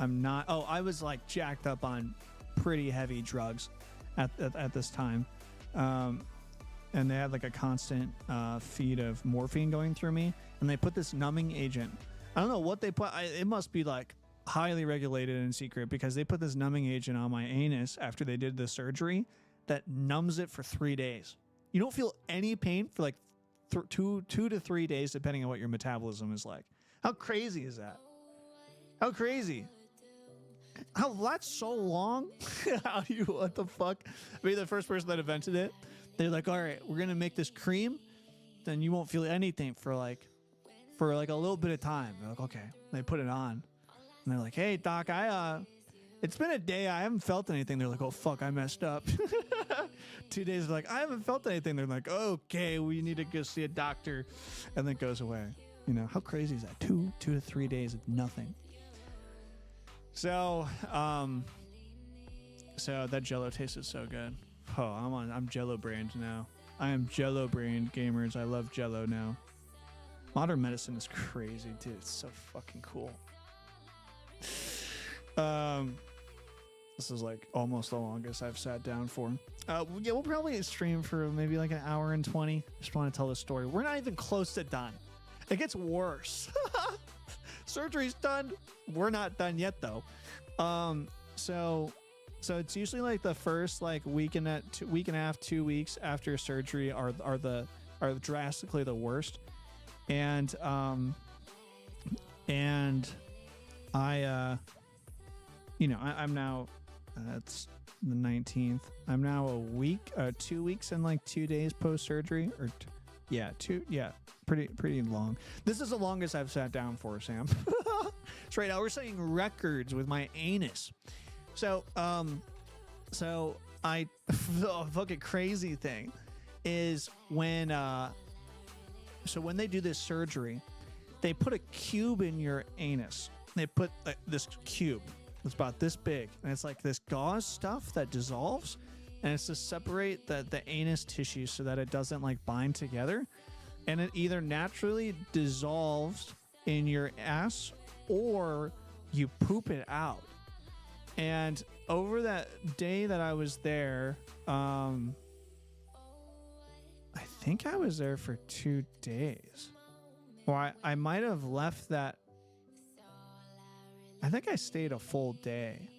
I'm not. Oh, I was like jacked up on pretty heavy drugs at this time, and they had like a constant feed of morphine going through me, and they put this numbing agent. I don't know what they put. It must be like highly regulated and secret, because they put this numbing agent on my anus after they did the surgery that numbs it for 3 days. You don't feel any pain for like 2 to 3 days, depending on what your metabolism is like. How crazy is that? How crazy? That's so long? How do you, what the fuck? I mean, the first person that invented it, they're like, all right, we're going to make this cream, then you won't feel anything for like a little bit of time. They're like, okay. They put it on, and they're like, hey, doc, it's been a day. I haven't felt anything. They're like, oh, fuck, I messed up. 2 days, they're like, I haven't felt anything. They're like, okay, we need to go see a doctor. And then it goes away. You know, how crazy is that? 2 to 3 days of nothing. So that Jello tasted so good. Oh, I'm Jello brained now. I am Jello brained, gamers. I love Jello now. Modern medicine is crazy, dude. It's so fucking cool. This is like almost the longest I've sat down for. Yeah, we'll probably stream for maybe like an hour and 20. Just want to tell the story. We're not even close to done. It gets worse. Surgery's done. We're not done yet though. So it's usually like the first like week and a half, 2 weeks after surgery are drastically the worst. And I I'm now it's the 19th. I'm now 2 weeks and like 2 days post surgery, or pretty long. This is the longest I've sat down for, Sam. That's right. Now we're setting records with my anus. So I the fucking crazy thing is when they do this surgery, they put a cube in your anus. They put this cube. It's about this big, and it's like this gauze stuff that dissolves, and it's to separate the anus tissue so that it doesn't like bind together, and it either naturally dissolves in your ass or you poop it out. And over that day that I was there, I think I was there for 2 days, or I might have left that. I think I stayed a full day.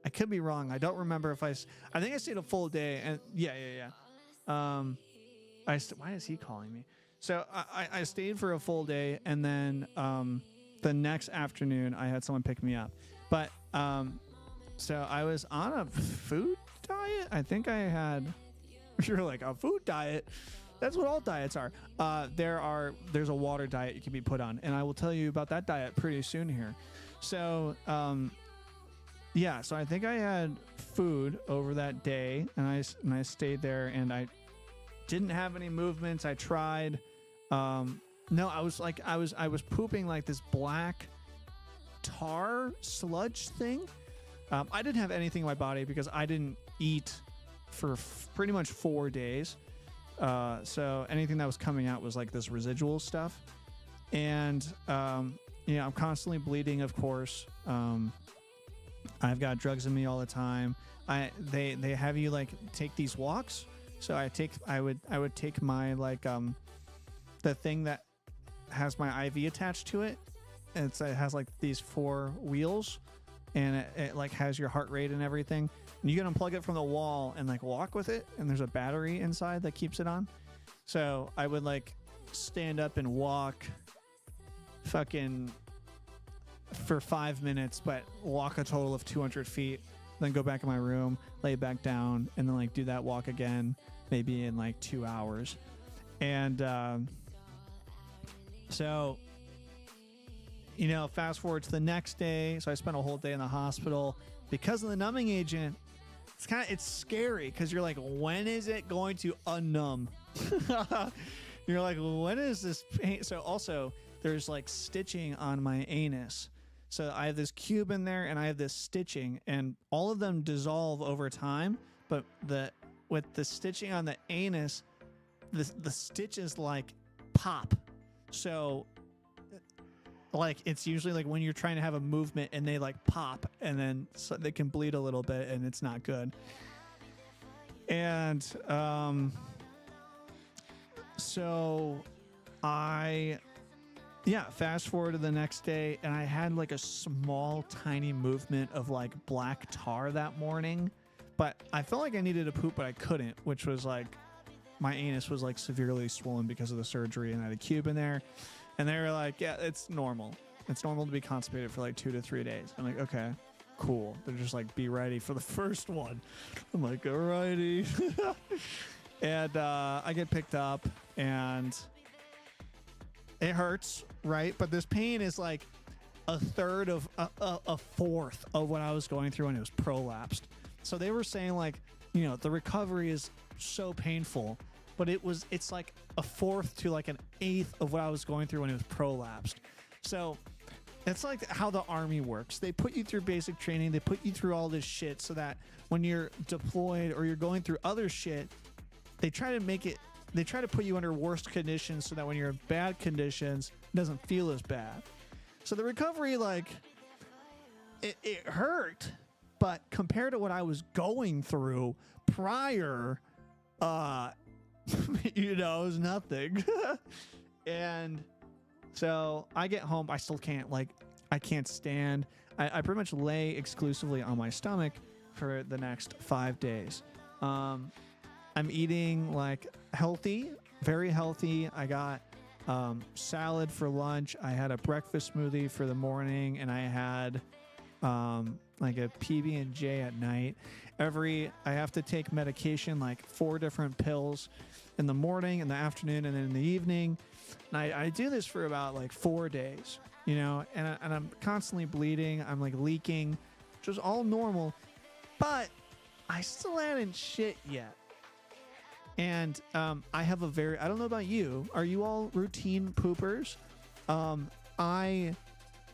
I could be wrong. I don't remember if I think I stayed a full day. And yeah. Why is he calling me? So I stayed for a full day, and then the next afternoon I had someone pick me up. But so I was on a food diet. I think I had. You're like, a food diet? That's what all diets are. There's a water diet you can be put on, and I will tell you about that diet pretty soon here. So so I think I had food over that day, and I stayed there, and I didn't have any movements. I tried. No, I was pooping like this black tar sludge thing. I didn't have anything in my body because I didn't eat for pretty much 4 days. So anything that was coming out was like this residual stuff. And, I'm constantly bleeding, of course. I've got drugs in me all the time. They have you like take these walks. So I would take my like, the thing that has my IV attached to it. And it has like these 4 wheels, and it like has your heart rate and everything. And you can unplug it from the wall and like walk with it, and there's a battery inside that keeps it on. So I would like stand up and walk fucking for 5 minutes, but walk a total of 200 feet, then go back in my room, lay back down, and then like do that walk again, maybe in like 2 hours. And so fast forward to the next day. So I spent a whole day in the hospital because of the numbing agent. It's scary because you're like, when is it going to unnumb? You're like, when is this pain? So also there's like stitching on my anus. So I have this cube in there, and I have this stitching, and all of them dissolve over time. But with the stitching on the anus, the stitches like pop. So like it's usually like when you're trying to have a movement and they like pop, and then so they can bleed a little bit, and it's not good. And so fast forward to the next day, and I had like a small tiny movement of like black tar that morning, but I felt like I needed to poop, but I couldn't, which was like my anus was like severely swollen because of the surgery, and I had a cube in there. And they were like, yeah, it's normal. It's normal to be constipated for like 2 to 3 days. I'm like, okay, cool. They're just like, be ready for the first one. I'm like, alrighty. And I get picked up, and it hurts, right? But this pain is like a fourth of what I was going through when it was prolapsed. So they were saying like, the recovery is so painful, but it's like a fourth to like an eighth of what I was going through when it was prolapsed. So it's like how the Army works. They put you through basic training. They put you through all this shit so that when you're deployed or you're going through other shit, they try to put you under worse conditions so that when you're in bad conditions, it doesn't feel as bad. So the recovery, like, it hurt, but compared to what I was going through prior, it was nothing. And So I get home, I still can't I can't stand. I pretty much lay exclusively on my stomach for the next 5 days. I'm eating like healthy, very healthy. I got salad for lunch. I had a breakfast smoothie for the morning, and I had like a PB&J at night. I have to take medication, like 4 different pills in the morning, in the afternoon, and then in the evening. And I do this for about like 4 days, you know, and I'm constantly bleeding. I'm like leaking, which is all normal, but I still hadn't shit yet. And I have I don't know about you. Are you all routine poopers? I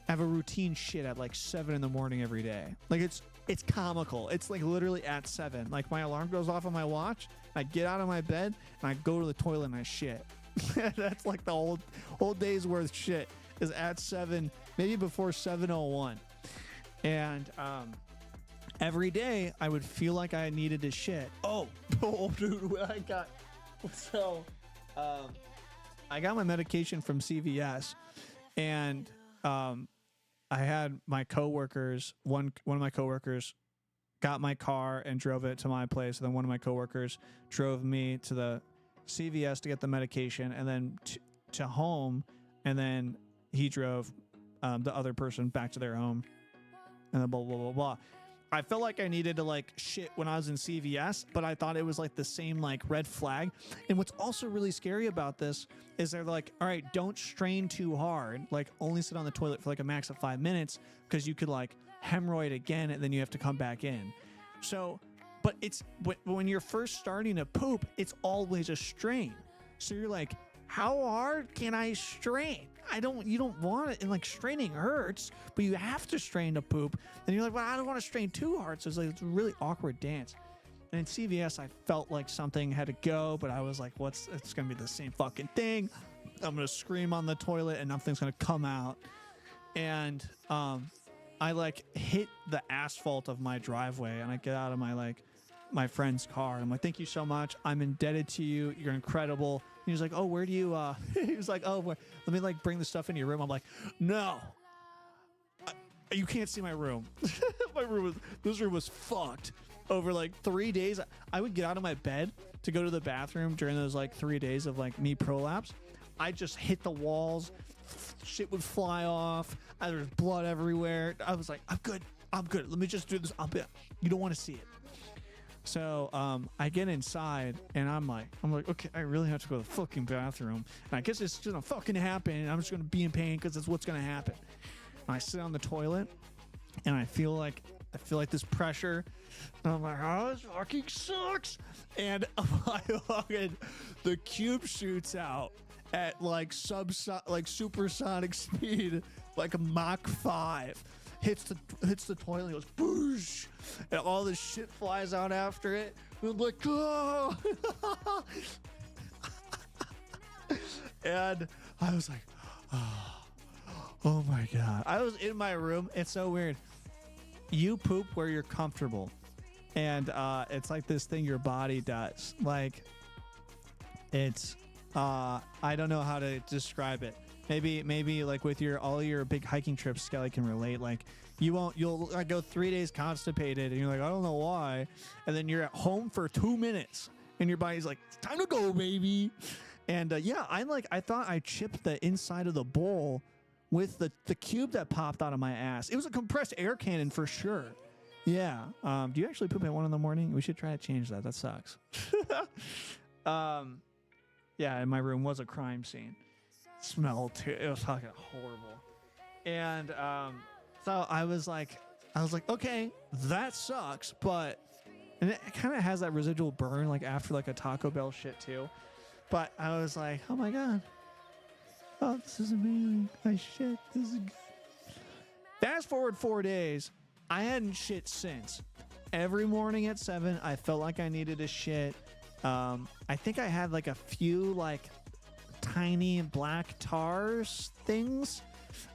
have a routine shit at like 7 in the morning every day. Like it's comical. It's like literally at 7. Like my alarm goes off on my watch. I get out of my bed and I go to the toilet and I shit. That's like the whole day's worth shit is at 7, maybe before 7:01. And every day I would feel like I needed to shit. Oh dude, what I got. So I got my medication from CVS, and I had my coworkers, one of my coworkers got my car and drove it to my place, and then one of my coworkers drove me to the CVS to get the medication, and then to home, and then he drove the other person back to their home, and then blah blah blah blah. I felt like I needed to like shit when I was in CVS, but I thought it was like the same like red flag. And what's also really scary about this is they're like, all right, don't strain too hard. Like only sit on the toilet for like a max of 5 minutes, because you could like hemorrhoid again and then you have to come back in. So, but when you're first starting to poop, it's always a strain. So you're like, how hard can I strain? You don't want it, and like straining hurts, but you have to strain to poop. And you're like, well, I don't want to strain too hard. So it's like, it's a really awkward dance. And in CVS, I felt like something had to go, but I was like, it's going to be the same fucking thing. I'm going to scream on the toilet and nothing's going to come out. And I like hit the asphalt of my driveway, and I get out of my friend's car. I'm like, thank you so much. I'm indebted to you. You're incredible. And he was like, oh, where do you, he was like, oh, let me like bring the stuff into your room. I'm like, no, you can't see my room. This room was fucked. Over like 3 days, I would get out of my bed to go to the bathroom during those like 3 days of like me prolapse. I just hit the walls. Shit would fly off. There was blood everywhere. I was like, I'm good. Let me just do this. You don't want to see it. So I get inside and I'm like, okay, I really have to go to the fucking bathroom. And I guess it's gonna fucking happen. And I'm just gonna be in pain because that's what's gonna happen. And I sit on the toilet and I feel like this pressure. And I'm like, oh, this fucking sucks. And the cube shoots out at like supersonic speed, like a Mach 5. Hits the toilet, and goes boosh, and all this shit flies out after it. And I'm like, oh! And I was like, oh my god! I was in my room. It's so weird. You poop where you're comfortable, and it's like this thing your body does. Like, it's I don't know how to describe it. Maybe like with all your big hiking trips, Skelly can relate. Like you'll like go 3 days constipated and you're like, I don't know why. And then you're at home for 2 minutes and your body's like, it's time to go, baby. And yeah, I thought I chipped the inside of the bowl with the cube that popped out of my ass. It was a compressed air cannon for sure. Yeah. Do you actually poop at 1 in the morning? We should try to change that. That sucks. Yeah, and my room was a crime scene. Smelled too. It was fucking horrible. And so I was like, okay, that sucks, but and it kind of has that residual burn like after like a Taco Bell shit too. But I was like, oh my god, oh, this is amazing. I shit. This is good. Fast forward 4 days, I hadn't shit since. Every morning at 7, I felt like I needed to shit. I think I had like a few like tiny black tars things.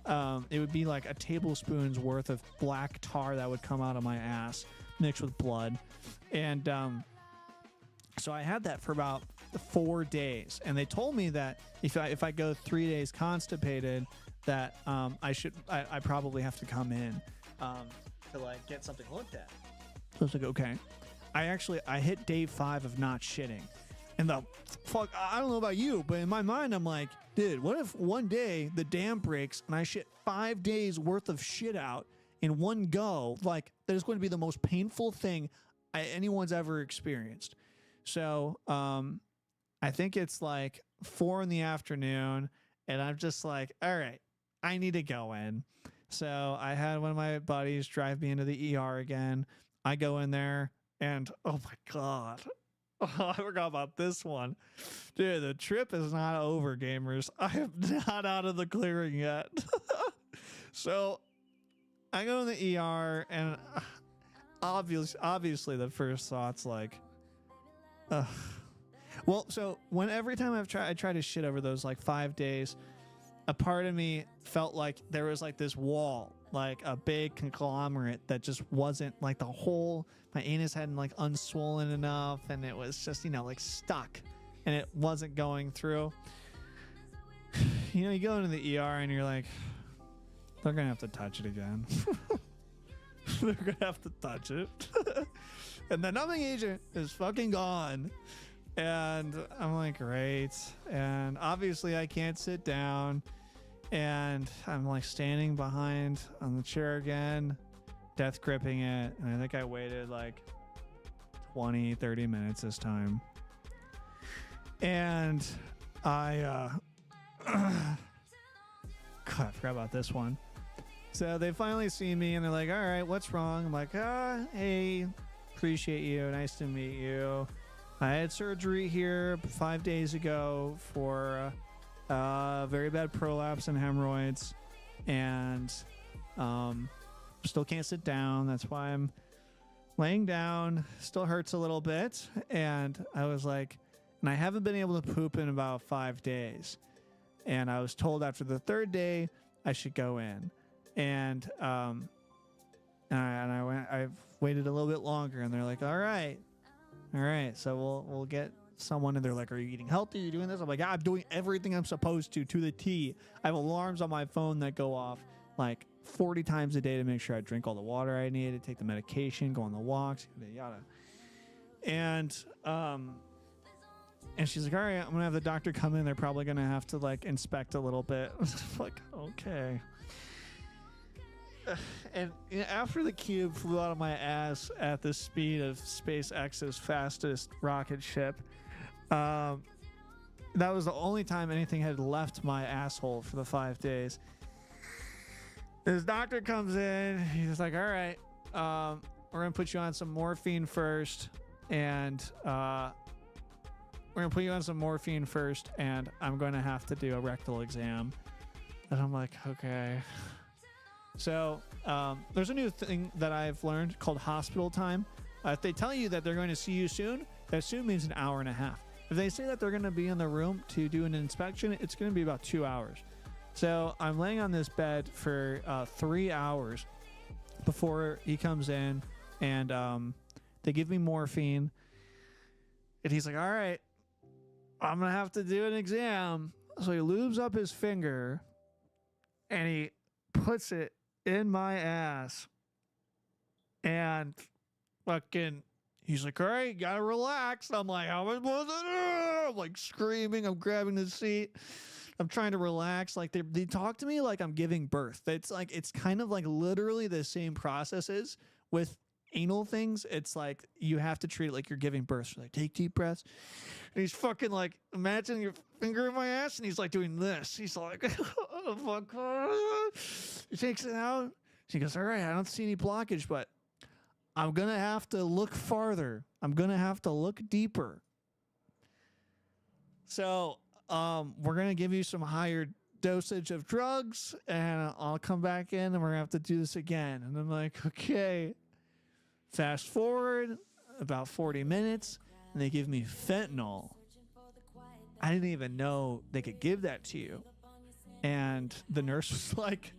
It would be like a tablespoon's worth of black tar that would come out of my ass mixed with blood. And so I had that for about 4 days, and they told me that if I go 3 days constipated, that I probably have to come in to like get something looked at. I was like, okay. I hit day 5 of not shitting, and the fuck, I don't know about you, but in my mind I'm like, dude, what if one day the dam breaks and I shit 5 days worth of shit out in one go? Like, that is going to be the most painful thing anyone's ever experienced. So I think it's like 4 in the afternoon, and I'm just like, all right, I need to go in. So I had one of my buddies drive me into the ER again. I go in there, and oh my God. Oh, I forgot about this one. Dude, the trip is not over, gamers. I am not out of the clearing yet. So I go in the ER, and obviously the first thought's like, well, so every time I tried to shit over those like 5 days, a part of me felt like there was like this wall, like a big conglomerate that just wasn't like my anus hadn't like unswollen enough, and it was just, like stuck, and it wasn't going through. You go into the ER and you're like, they're gonna have to touch it again. They're gonna have to touch it. And the numbing agent is fucking gone. And I'm like, great. And obviously I can't sit down. And I'm like standing behind on the chair again, death gripping it. And I think I waited like 20, 30 minutes this time. And God, I forgot about this one. So they finally see me and they're like, all right, what's wrong? I'm like, hey, appreciate you. Nice to meet you. I had surgery here 5 days ago for very bad prolapse and hemorrhoids, and still can't sit down. That's why I'm laying down. Still hurts a little bit. And I was like, and I haven't been able to poop in about 5 days. And I was told after the 3rd day I should go in. And I've waited a little bit longer, and they're like, all right, so we'll get someone. And they're like, are you eating healthy? Are you doing this? I'm like, yeah, I'm doing everything I'm supposed to the T. I have alarms on my phone that go off like 40 times a day to make sure I drink all the water I need, to take the medication, go on the walks, yada yada. And she's like, all right, I'm gonna have the doctor come in. They're probably gonna have to like inspect a little bit. Like, okay. And after the cube flew out of my ass at the speed of SpaceX's fastest rocket ship, that was the only time anything had left my asshole for the 5 days. This doctor comes in. He's like, all right, we're going to put you on some morphine first. And I'm going to have to do a rectal exam. And I'm like, okay. So there's a new thing that I've learned called hospital time. If they tell you that they're going to see you soon, that soon means an hour and a half. If they say that they're going to be in the room to do an inspection, it's going to be about 2 hours. So I'm laying on this bed for 3 hours before he comes in, and they give me morphine. And he's like, all right, I'm going to have to do an exam. So he lubes up his finger, and he puts it in my ass, and fucking he's like, all right, you gotta relax. I'm like, how am I supposed to do? I'm like screaming, I'm grabbing the seat, I'm trying to relax. Like they talk to me like I'm giving birth. It's like, it's kind of like literally the same processes with anal things. It's like you have to treat it like you're giving birth. So like, take deep breaths. And he's fucking like, imagine your finger in my ass, and he's like doing this. He's like, oh, fuck. He takes it out. He goes, all right, I don't see any blockage, but I'm going to have to look farther. I'm going to have to look deeper. So we're going to give you some higher dosage of drugs, and I'll come back in, and we're going to have to do this again. And I'm like, okay. Fast forward about 40 minutes, and they give me fentanyl. I didn't even know they could give that to you. And the nurse was like,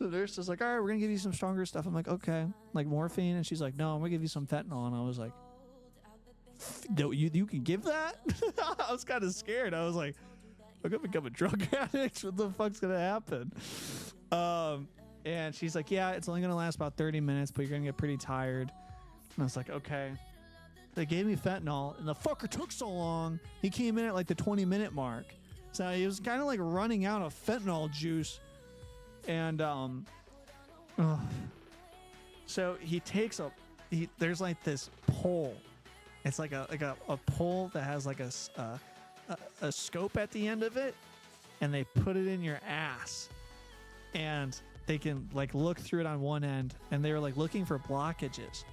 all right, we're going to give you some stronger stuff. I'm like, okay, like morphine. And she's like, no, I'm going to give you some fentanyl. And I was like, You can give that? I was kind of scared. I was like, I'm gonna become a drug addict. What the fuck's gonna happen? And she's like, yeah, it's only gonna last about 30 minutes, but you're gonna get pretty tired. And I was like, okay. They gave me fentanyl, and the fucker took so long. He came in at like the 20-minute mark. So he was kind of like running out of fentanyl juice. And so he takes there's like this pole. It's like a pole that has like a scope at the end of it, and they put it in your ass, and they can like look through it on one end, and they were like looking for blockages.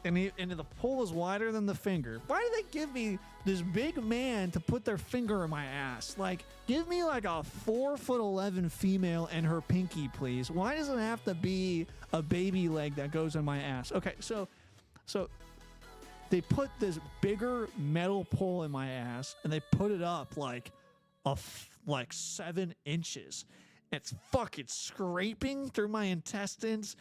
And the pole is wider than the finger. Why do they give me this big man to put their finger in my ass? Like, give me like a 4'11" female and her pinky, please. Why does it have to be a baby leg that goes in my ass? Okay, so they put this bigger metal pole in my ass, and they put it up like 7 inches. It's fucking scraping through my intestines.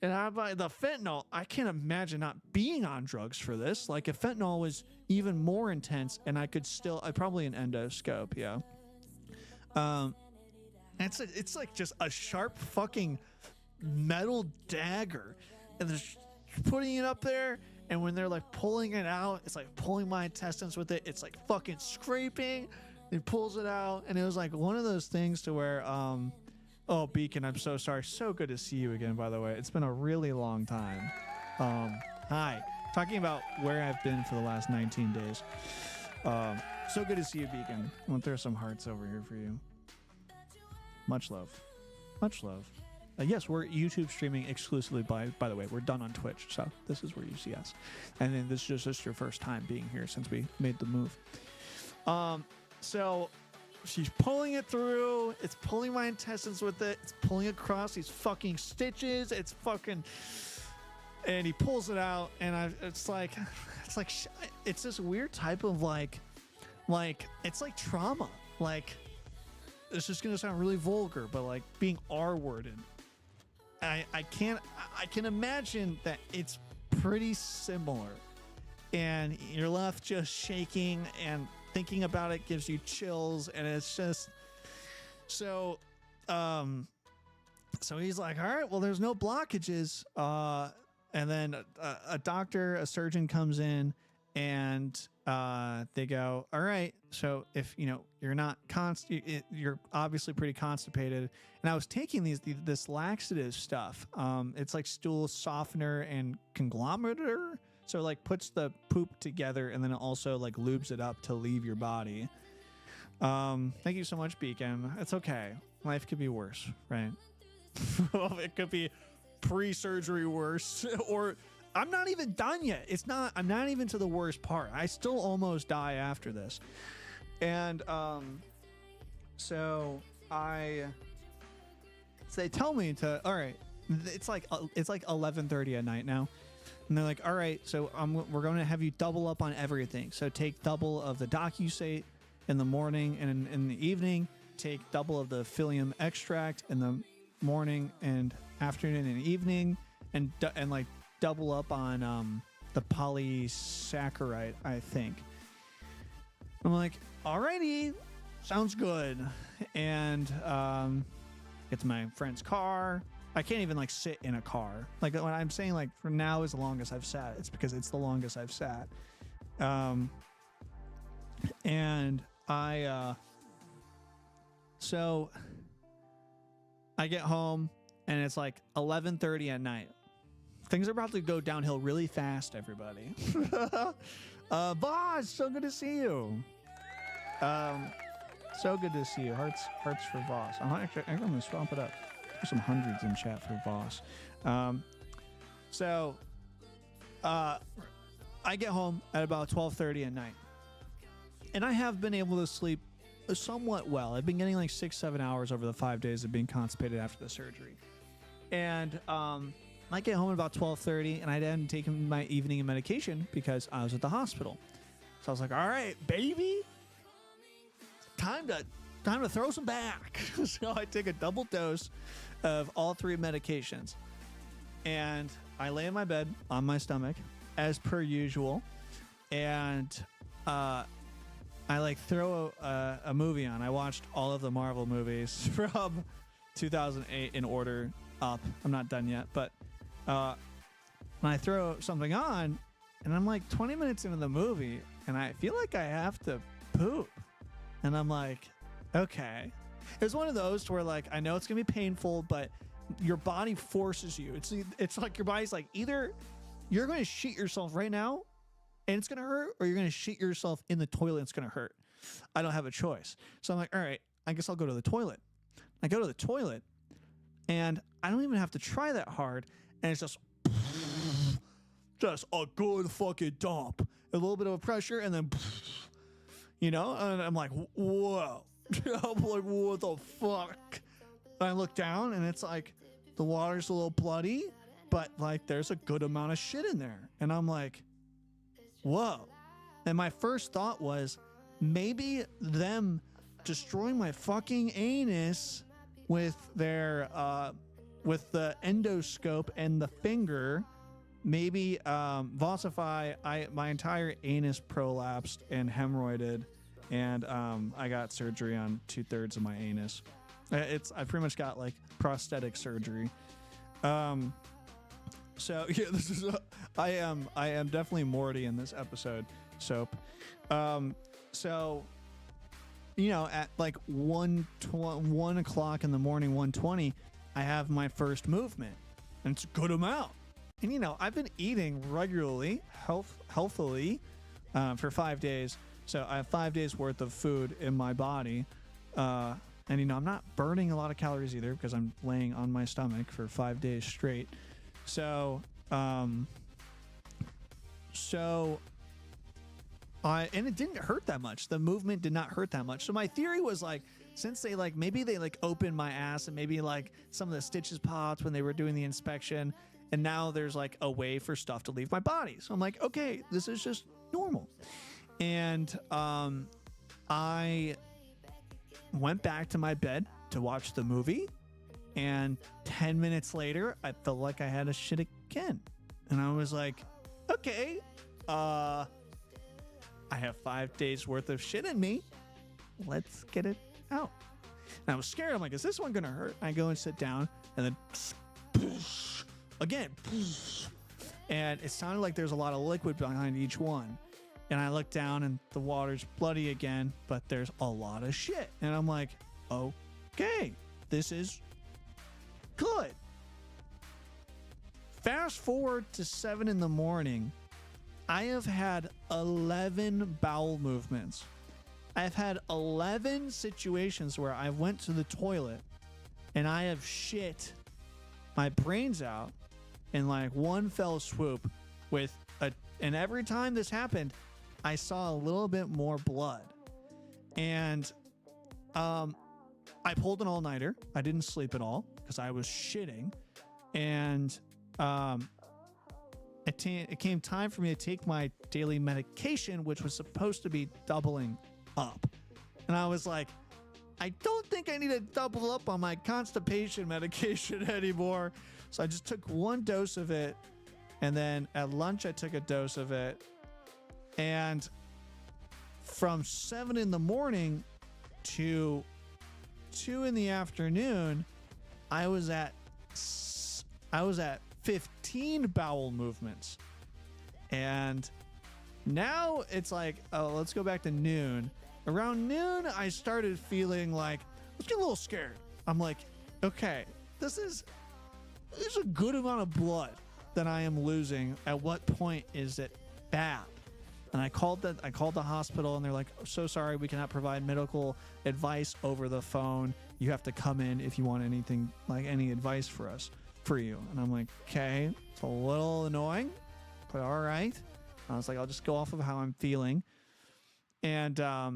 And I'm like, the fentanyl, I can't imagine not being on drugs for this. Like, if fentanyl was even more intense, and I probably an endoscope, yeah. It's like just a sharp fucking metal dagger. And they're putting it up there, and when they're like pulling it out, it's like pulling my intestines with it. It's like fucking scraping. He pulls it out, and it was like one of those things to where, oh, Beacon, I'm so sorry. So good to see you again, by the way. It's been a really long time. Hi. Talking about where I've been for the last 19 days. So good to see you, Beacon. I want to throw some hearts over here for you. Much love. Much love. Yes, we're YouTube streaming exclusively by the way. We're done on Twitch, so this is where you see us. And then this is just your first time being here since we made the move. So she's pulling it through. It's pulling my intestines with it. It's pulling across these fucking stitches. It's fucking, and he pulls it out, and it's like it's this weird type of like it's like trauma. Like, it's just gonna sound really vulgar, but like being R-worded. I can imagine that it's pretty similar, and you're left just shaking, and thinking about it gives you chills, and it's just so he's like, all right, well, there's no blockages, and then a surgeon comes in, and they go, all right, so if you're not you're obviously pretty constipated. And I was taking this laxative stuff. It's like stool softener and conglomerator. So it like puts the poop together, and then it also like lubes it up to leave your body. Thank you so much, Beacon. It's okay. Life could be worse, right? It could be pre-surgery worse, or I'm not even done yet. I'm not even to the worst part. I still almost die after this. And so they tell me to, all right, it's like 11:30 at night now. And they're like, all right, so we're going to have you double up on everything. So take double of the DocuSate in the morning, and in the evening, take double of the psyllium extract in the morning and afternoon and evening, and like double up on the polysaccharide, I think. I'm like, alrighty, sounds good. And get to my friend's car. I can't even like sit in a car. Like, when I'm saying like for now is the longest I've sat, it's because it's the longest I've sat. And so I get home, and it's like 11:30 at night. Things are about to go downhill really fast, everybody. Boss, so good to see you. So good to see you. Hearts for Voss. I'm going to swamp it up. There's some hundreds in chat for Voss. I get home at about 12:30 at night, and I have been able to sleep somewhat well. I've been getting like 6-7 hours over the 5 days of being constipated after the surgery. And I get home at about 12:30, and I hadn't taken my evening medication because I was at the hospital. So I was like, all right, baby, time to throw some back. So I take a double dose of all 3 medications, and I lay in my bed on my stomach, as per usual, and I like throw a movie on. I watched all of the Marvel movies from 2008 in order up. I'm not done yet, but when I throw something on, and I'm like 20 minutes into the movie, and I feel like I have to poop, and I'm like, okay. It's one of those where like I know it's gonna be painful, but your body forces you. It's like your body's like, either you're going to shit yourself right now and it's going to hurt, or you're going to shit yourself in the toilet and it's going to hurt. I don't have a choice. So I'm like, all right, I guess I'll go to the toilet. I go to the toilet and I don't even have to try that hard. And it's just a good fucking dump. A little bit of a pressure and then, you know, and I'm like, whoa. I'm like, what the fuck? And I look down and it's like the water's a little bloody, but like there's a good amount of shit in there. And I'm like, whoa. And my first thought was maybe them destroying my fucking anus with their with the endoscope and the finger, maybe Vossify, my entire anus prolapsed and hemorrhoided, and I got surgery on 2/3 of my anus. I pretty much got like prosthetic surgery. So yeah, this is I am definitely Morty in this episode. Soap. So you know, at like 1 o'clock in the morning, 1:20, I have my first movement, and it's a good amount. And you know, I've been eating regularly, healthily, for 5 days. So I have 5 days worth of food in my body. And, you know, I'm not burning a lot of calories either because I'm laying on my stomach for 5 days straight. So, and it didn't hurt that much. The movement did not hurt that much. So my theory was like, since they like, maybe they like opened my ass and maybe like some of the stitches popped when they were doing the inspection. And now there's like a way for stuff to leave my body. So I'm like, okay, this is just normal. And, I went back to my bed to watch the movie, and 10 minutes later I felt like I had a shit again, and I was like, okay, I have 5 days worth of shit in me, let's get it out. And I was scared. I'm like, is this one gonna hurt? I go and sit down, and then again, and it sounded like there's a lot of liquid behind each one. And I look down and the water's bloody again, but there's a lot of shit. And I'm like, okay, this is good. Fast forward to 7 in the morning. I have had 11 bowel movements. I've had 11 situations where I went to the toilet and I have shit my brains out in like one fell swoop and every time this happened, I saw a little bit more blood. And I pulled an all-nighter. I didn't sleep at all because I was shitting. And it came time for me to take my daily medication, which was supposed to be doubling up. And I was like, I don't think I need to double up on my constipation medication anymore. So I just took one dose of it. And then at lunch, I took a dose of it. And from 7 in the morning to 2 in the afternoon, I was at 15 bowel movements. And now it's like, oh, let's go back to noon. Around noon, I started feeling like, let's get a little scared. I'm like, okay, this is a good amount of blood that I am losing. At what point is it bad? And I called the hospital, and they're like, so sorry, we cannot provide medical advice over the phone. You have to come in if you want anything, like any advice for you. And I'm like, okay, it's a little annoying, but all right. I was like, I'll just go off of how I'm feeling. And I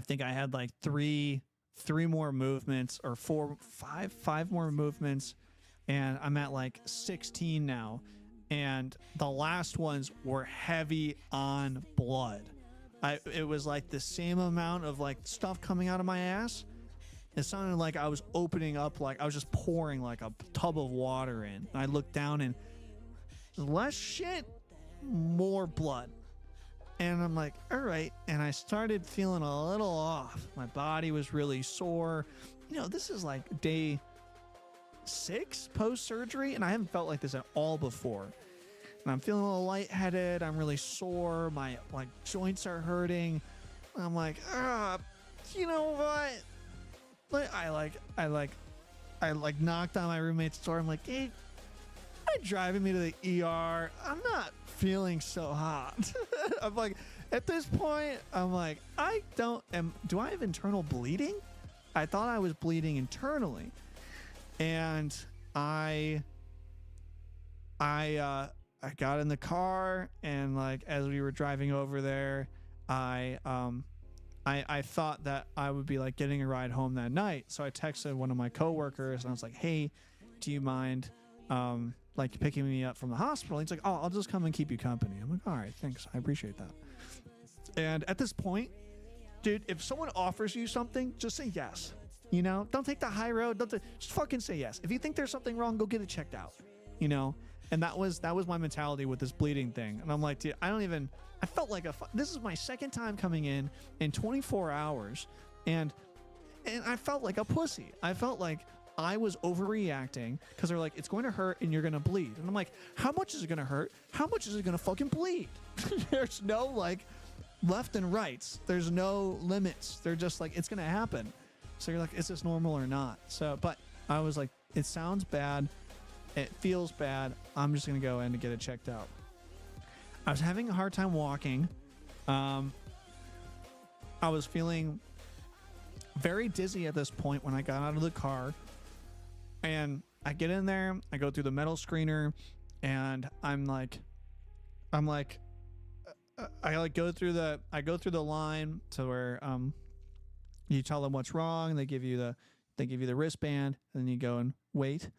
think I had like three more movements, or five more movements, and I'm at like 16 now. And the last ones were heavy on blood. It was like the same amount of like stuff coming out of my ass. It sounded like I was opening up, like I was just pouring like a tub of water in. And I looked down and less shit more blood. And I'm like, all right. And I started feeling a little off. My body was really sore. You know, this is like day 6 post-surgery, and I haven't felt like this at all before. And I'm feeling a little lightheaded. I'm really sore. My like joints are hurting. I'm like, you know what? I knocked on my roommate's door. I'm like, hey, are you driving me to the ER? I'm not feeling so hot. I'm like, at this point, I'm like, do I have internal bleeding? I thought I was bleeding internally. And I got in the car, and like as we were driving over there, I thought that I would be like getting a ride home that night. So I texted one of my coworkers, and I was like, hey, do you mind like picking me up from the hospital? He's like, oh, I'll just come and keep you company. I'm like, all right, thanks, I appreciate that. And at this point, dude, if someone offers you something, just say yes. You know, don't take the high road. Just fucking say yes. If you think there's something wrong, go get it checked out. You know, and that was my mentality with this bleeding thing. And I'm like, dude, I felt like this is my second time coming in 24 hours, and I felt like a pussy. I felt like I was overreacting because they're like, it's going to hurt and you're going to bleed. And I'm like, how much is it going to hurt? How much is it going to fucking bleed? There's no like left and rights. There's no limits. They're just like, it's going to happen. So you're like, is this normal or not? So, but I was like, it sounds bad. It feels bad. I'm just going to go in to get it checked out. I was having a hard time walking. I was feeling very dizzy at this point when I got out of the car. And I get in there, I go through the metal screener, and I go through the line to where you tell them what's wrong. They give you the wristband, and then you go and wait.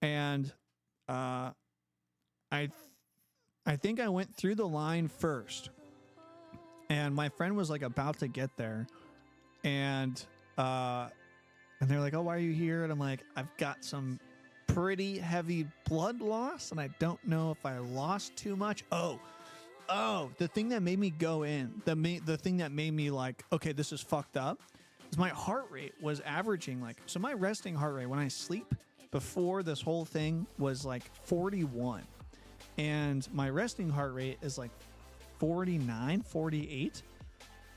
And I think I went through the line first, and my friend was like about to get there, and they're like, oh, why are you here? And I'm like, I've got some pretty heavy blood loss, and I don't know if I lost too much. Oh, the thing that made me go in, the thing that made me like, okay, this is fucked up, is my heart rate was averaging like, so my resting heart rate when I sleep before this whole thing was like 41. And my resting heart rate is like 49, 48.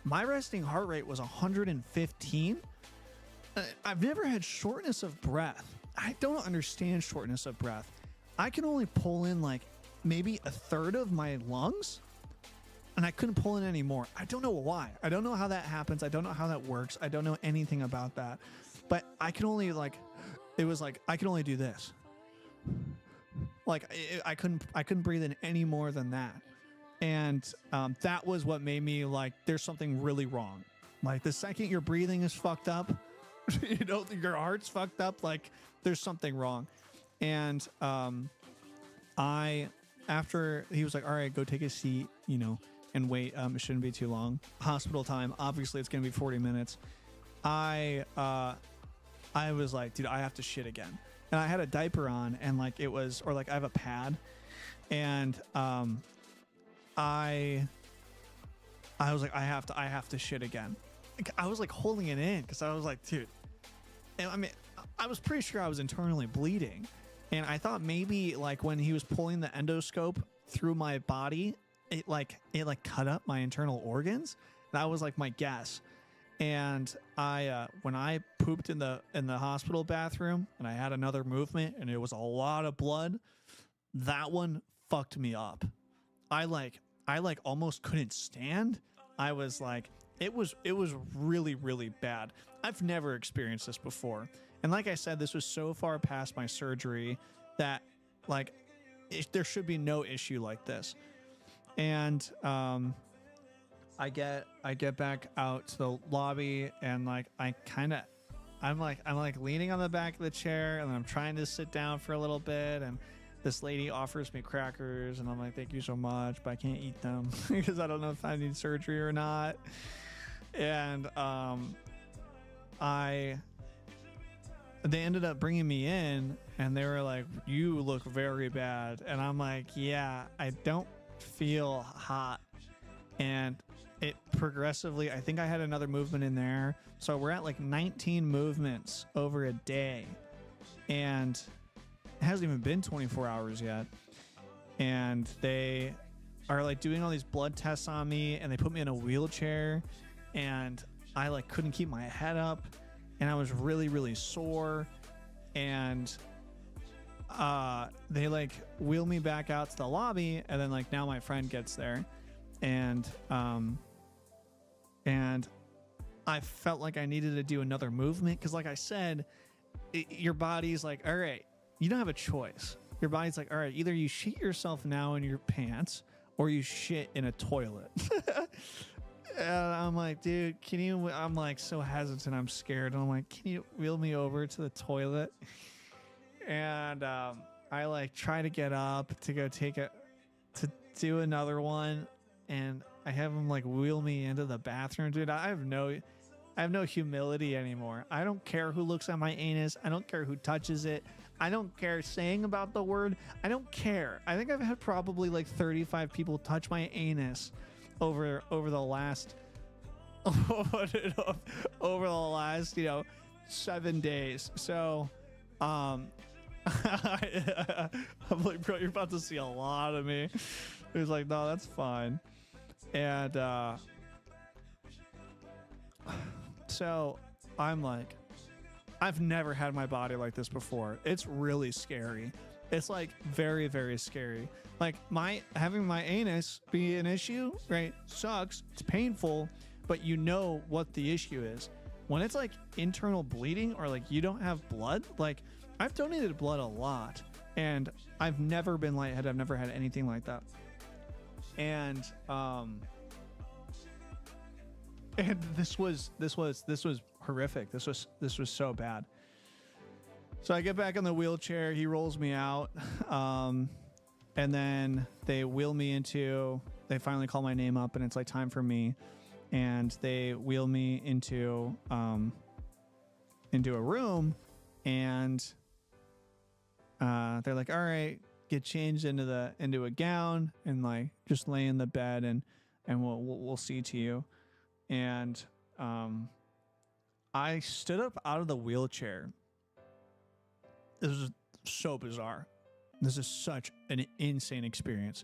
My resting heart rate was 115. I've never had shortness of breath. I don't understand shortness of breath. I can only pull in like maybe a third of my lungs, and I couldn't pull in any more. I don't know why. I don't know how that happens. I don't know how that works. I don't know anything about that. But I can only I could only do this. Like I couldn't breathe in any more than that. And that was what made me like, there's something really wrong. Like the second your breathing is fucked up, you know, your heart's fucked up, like there's something wrong. And after he was like, all right, go take a seat, you know, and wait. It shouldn't be too long. Hospital time, obviously it's gonna be 40 minutes. I was like, dude, I have to shit again. And I had a diaper on, and like it was, or like I have a pad, and I was like, I have to shit again. I was like holding it in because I was like, dude, and I mean, I was pretty sure I was internally bleeding, and I thought maybe like when he was pulling the endoscope through my body, it cut up my internal organs. That was like my guess. And when I pooped in the hospital bathroom and I had another movement and it was a lot of blood, that one fucked me up. I almost couldn't stand. I was like, it was really, really bad. I've never experienced this before. And like I said, this was so far past my surgery that like there should be no issue like this. And I get back out to the lobby, and like I'm leaning on the back of the chair, and I'm trying to sit down for a little bit, and this lady offers me crackers, and I'm like, thank you so much, but I can't eat them because I don't know if I need surgery or not. And they ended up bringing me in, and they were like, you look very bad. And I'm like, yeah, I don't feel hot. And it progressively, I think I had another movement in there. So we're at like 19 movements over a day. And it hasn't even been 24 hours yet. And they are like doing all these blood tests on me, and they put me in a wheelchair, and I like couldn't keep my head up, and I was really, really sore. And they like wheel me back out to the lobby, and then like now my friend gets there, and I felt like I needed to do another movement because, like I said, your body's like, all right, you don't have a choice. Your body's like, all right, either you shit yourself now in your pants or you shit in a toilet. And I'm like, dude, can you? I'm like so hesitant. I'm scared. And I'm like, can you wheel me over to the toilet? And I like try to get up to go take it to do another one, and I have him like wheel me into the bathroom, dude. I have no humility anymore. I don't care who looks at my anus. I don't care who touches it. I don't care saying about the word. I don't care. I think I've had probably like 35 people touch my anus over the last over the last 7 days. So I'm like, bro, you're about to see a lot of me. He was like, no, that's fine. And so I'm like, I've never had my body like this before. It's really scary. It's like very, very scary. Like having my anus be an issue, right? Sucks. It's painful, but you know what the issue is. When it's like internal bleeding or like you don't have blood, like I've donated blood a lot and I've never been lightheaded. I've never had anything like that. And this was horrific. This was so bad. So I get back in the wheelchair. He rolls me out, and then they wheel me into. They finally call my name up, and it's like time for me, and they wheel me into a room, and they're like, "All right, get changed into a gown, and like just lay in the bed, and we'll see to you." And I stood up out of the wheelchair. This is so bizarre. This is such an insane experience.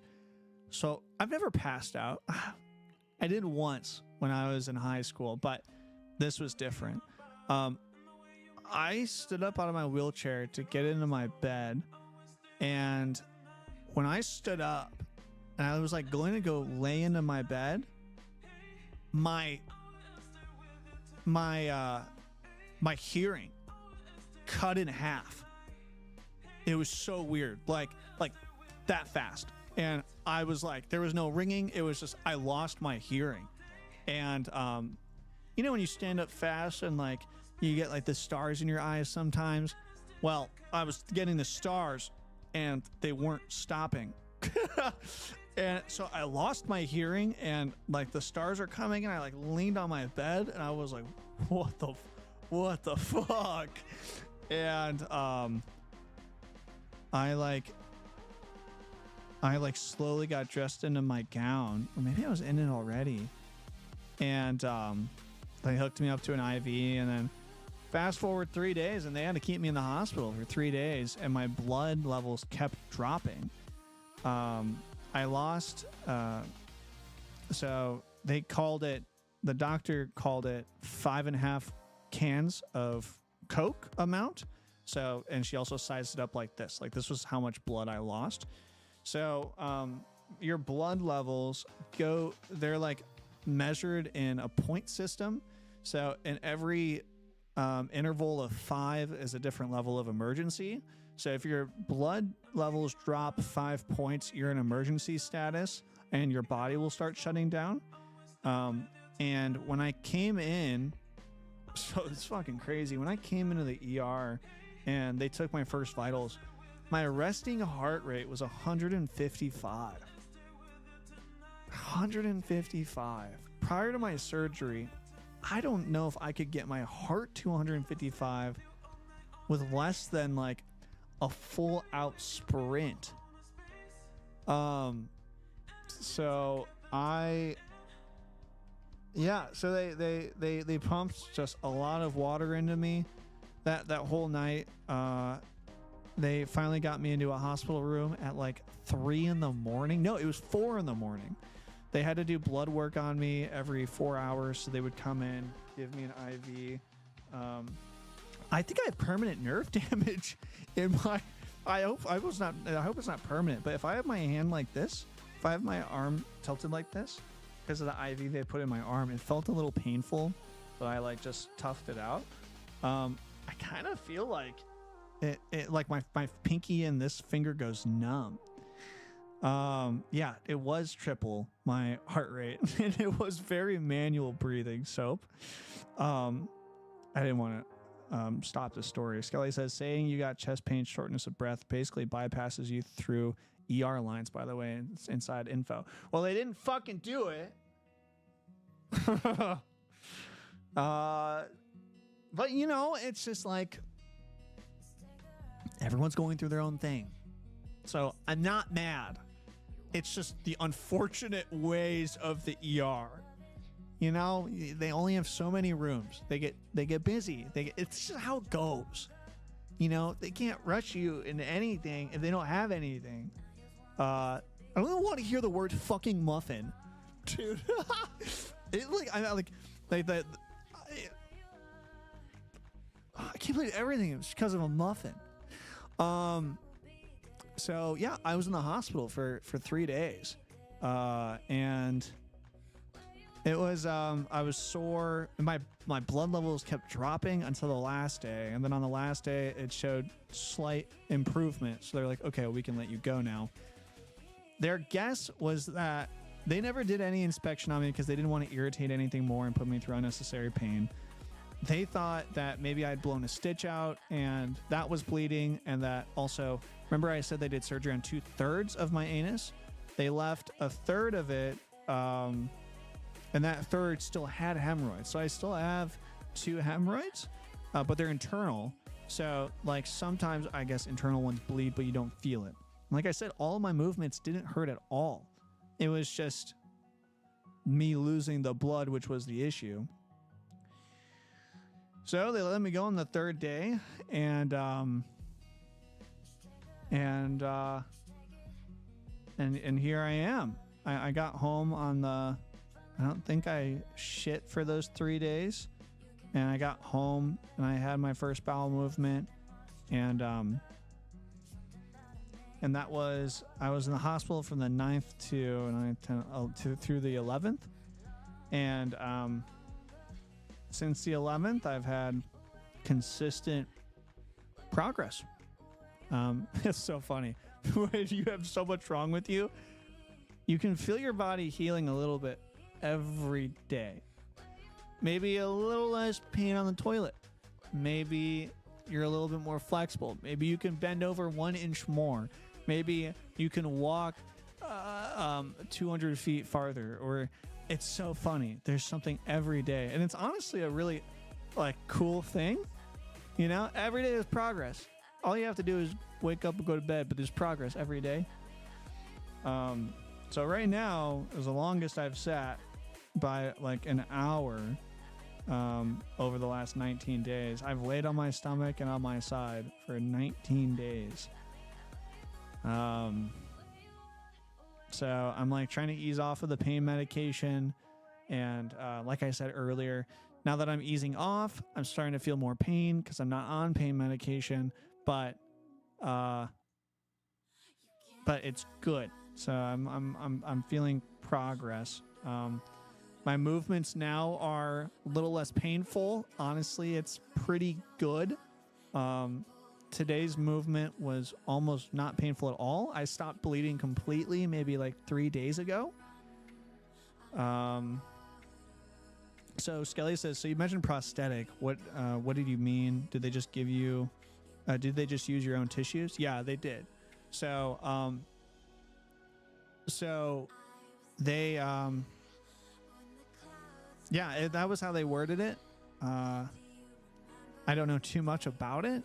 So I've never passed out. I did once when I was in high school, but this was different. I stood up out of my wheelchair to get into my bed, and when I stood up and I was like going to go lay into my bed, my hearing cut in half. It was so weird, like that fast. And I was like, there was no ringing. It was just, I lost my hearing. And, when you stand up fast and like, you get like the stars in your eyes sometimes. Well, I was getting the stars and they weren't stopping. And so I lost my hearing and like the stars are coming and I like leaned on my bed and I was like, what the fuck? And, I slowly got dressed into my gown, or maybe I was in it already. And, they hooked me up to an IV, and then fast forward 3 days and they had to keep me in the hospital for 3 days and my blood levels kept dropping. I lost, so they called it, the doctor called it 5.5 cans of Coke amount. So, and she also sized it up like this was how much blood I lost. So, your blood levels they're like measured in a point system. So in every interval of 5 is a different level of emergency. So if your blood levels drop 5 points, you're in emergency status and your body will start shutting down. And when I came in, so it's fucking crazy. When I came into the ER and they took my first vitals, my resting heart rate was 155. 155. Prior to my surgery, I don't know if I could get my heart to 155 with less than like a full out sprint. So so they pumped just a lot of water into me that whole night. They finally got me into a hospital room at like 3 in the morning. No, it was 4 in the morning. They had to do blood work on me every 4 hours. So they would come in, give me an IV. I think I have permanent nerve damage in my, I hope it's not permanent, but if I have my hand like this, if I have my arm tilted like this, because of the IV they put in my arm, it felt a little painful, but I like just toughed it out. I kind of feel like it like my pinky and this finger goes numb. Yeah, it was triple my heart rate and it was very manual breathing soap. I didn't want to stop the story. Skelly says saying you got chest pain, shortness of breath basically bypasses you through ER lines, by the way. It's inside info. Well, they didn't fucking do it. But you know, it's just like everyone's going through their own thing. So I'm not mad. It's just the unfortunate ways of the ER. You know, they only have so many rooms. They get busy. It's just how it goes. You know, they can't rush you into anything if they don't have anything. I don't even want to hear the word fucking muffin, dude. I can't believe everything was because of a muffin. So yeah, I was in the hospital for 3 days, and it was I was sore. My blood levels kept dropping until the last day, and then on the last day it showed slight improvement. So they're like, okay, we can let you go now. Their guess was that they never did any inspection on me because they didn't want to irritate anything more and put me through unnecessary pain. They thought that maybe I'd blown a stitch out and that was bleeding, and that also, remember I said they did surgery on 2/3 of my anus? They left a third of it, and that third still had hemorrhoids. So I still have 2 hemorrhoids, but they're internal. So like sometimes I guess internal ones bleed, but you don't feel it. Like I said, all of my movements didn't hurt at all. It was just me losing the blood, which was the issue. So they let me go on the 3rd day, and here I am. I got home on the, I don't think I shit for those 3 days, and I got home and I had my first bowel movement, and that was, I was in the hospital from the 9th through the 11th, and since the 11th, I've had consistent progress. It's so funny. When you have so much wrong with you, you can feel your body healing a little bit every day. Maybe a little less pain on the toilet. Maybe you're a little bit more flexible. Maybe you can bend over 1 inch more. Maybe you can walk 200 feet farther, or it's so funny. There's something every day. And it's honestly a really like cool thing. You know, every day is progress. All you have to do is wake up and go to bed, but there's progress every day. So right now is the longest I've sat by like an hour over the last 19 days. I've laid on my stomach and on my side for 19 days. So I'm like trying to ease off of the pain medication. And like I said earlier, now that I'm easing off, I'm starting to feel more pain because I'm not on pain medication, but it's good. So I'm feeling progress. My movements now are a little less painful. Honestly, it's pretty good. Today's movement was almost not painful at all. I stopped bleeding completely maybe like 3 days ago. So Skelly says, so you mentioned prosthetic. What did you mean? Did they just give you, did they just use your own tissues? Yeah, they did. So they, yeah, that was how they worded it. I don't know too much about it.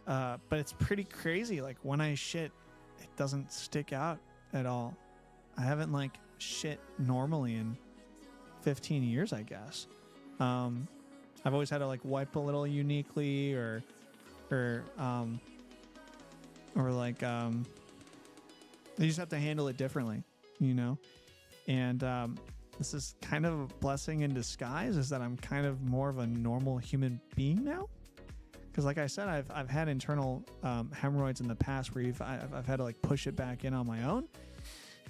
But it's pretty crazy. Like when I shit, it doesn't stick out at all. I haven't like shit normally in 15 years, I guess. I've always had to like wipe a little uniquely or like you just have to handle it differently, you know? And this is kind of a blessing in disguise, is that I'm kind of more of a normal human being now. Because like I said, I've had internal hemorrhoids in the past where I've had to like push it back in on my own.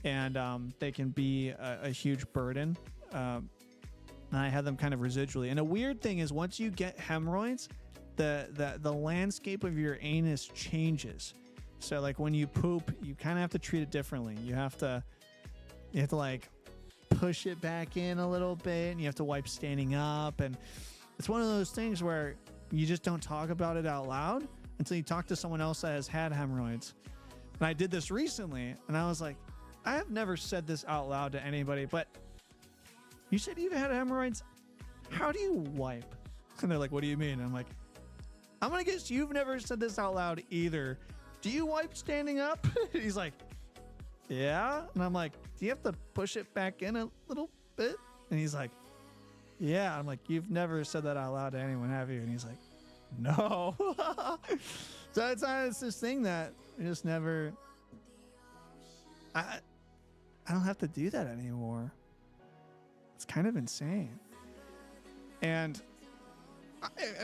And they can be a huge burden. And I had them kind of residually. And a weird thing is once you get hemorrhoids, the landscape of your anus changes. So like when you poop, you kind of have to treat it differently. You have to like push it back in a little bit, and you have to wipe standing up. And it's one of those things where you just don't talk about it out loud until you talk to someone else that has had hemorrhoids. And I did this recently, and I was like, I have never said this out loud to anybody, but you said you've had hemorrhoids. How do you wipe? And they're like, what do you mean? And I'm like, I'm going to guess you've never said this out loud either. Do you wipe standing up? He's like, yeah. And I'm like, do you have to push it back in a little bit? And he's like, yeah. I'm like, you've never said that out loud to anyone, have you? And he's like, no. So it's this thing that I just never, I don't have to do that anymore. It's kind of insane. And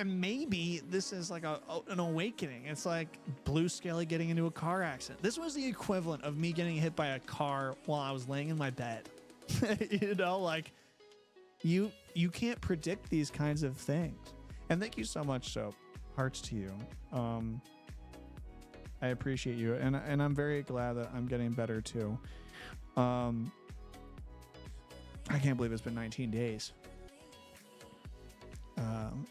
maybe this is like an awakening. It's like Blue Skelly getting into a car accident. This was the equivalent of me getting hit by a car while I was laying in my bed. You know, like you can't predict these kinds of things. And thank you so much, Soap. Hearts to you. I appreciate you, and I'm very glad that I'm getting better too. I can't believe it's been 19 days.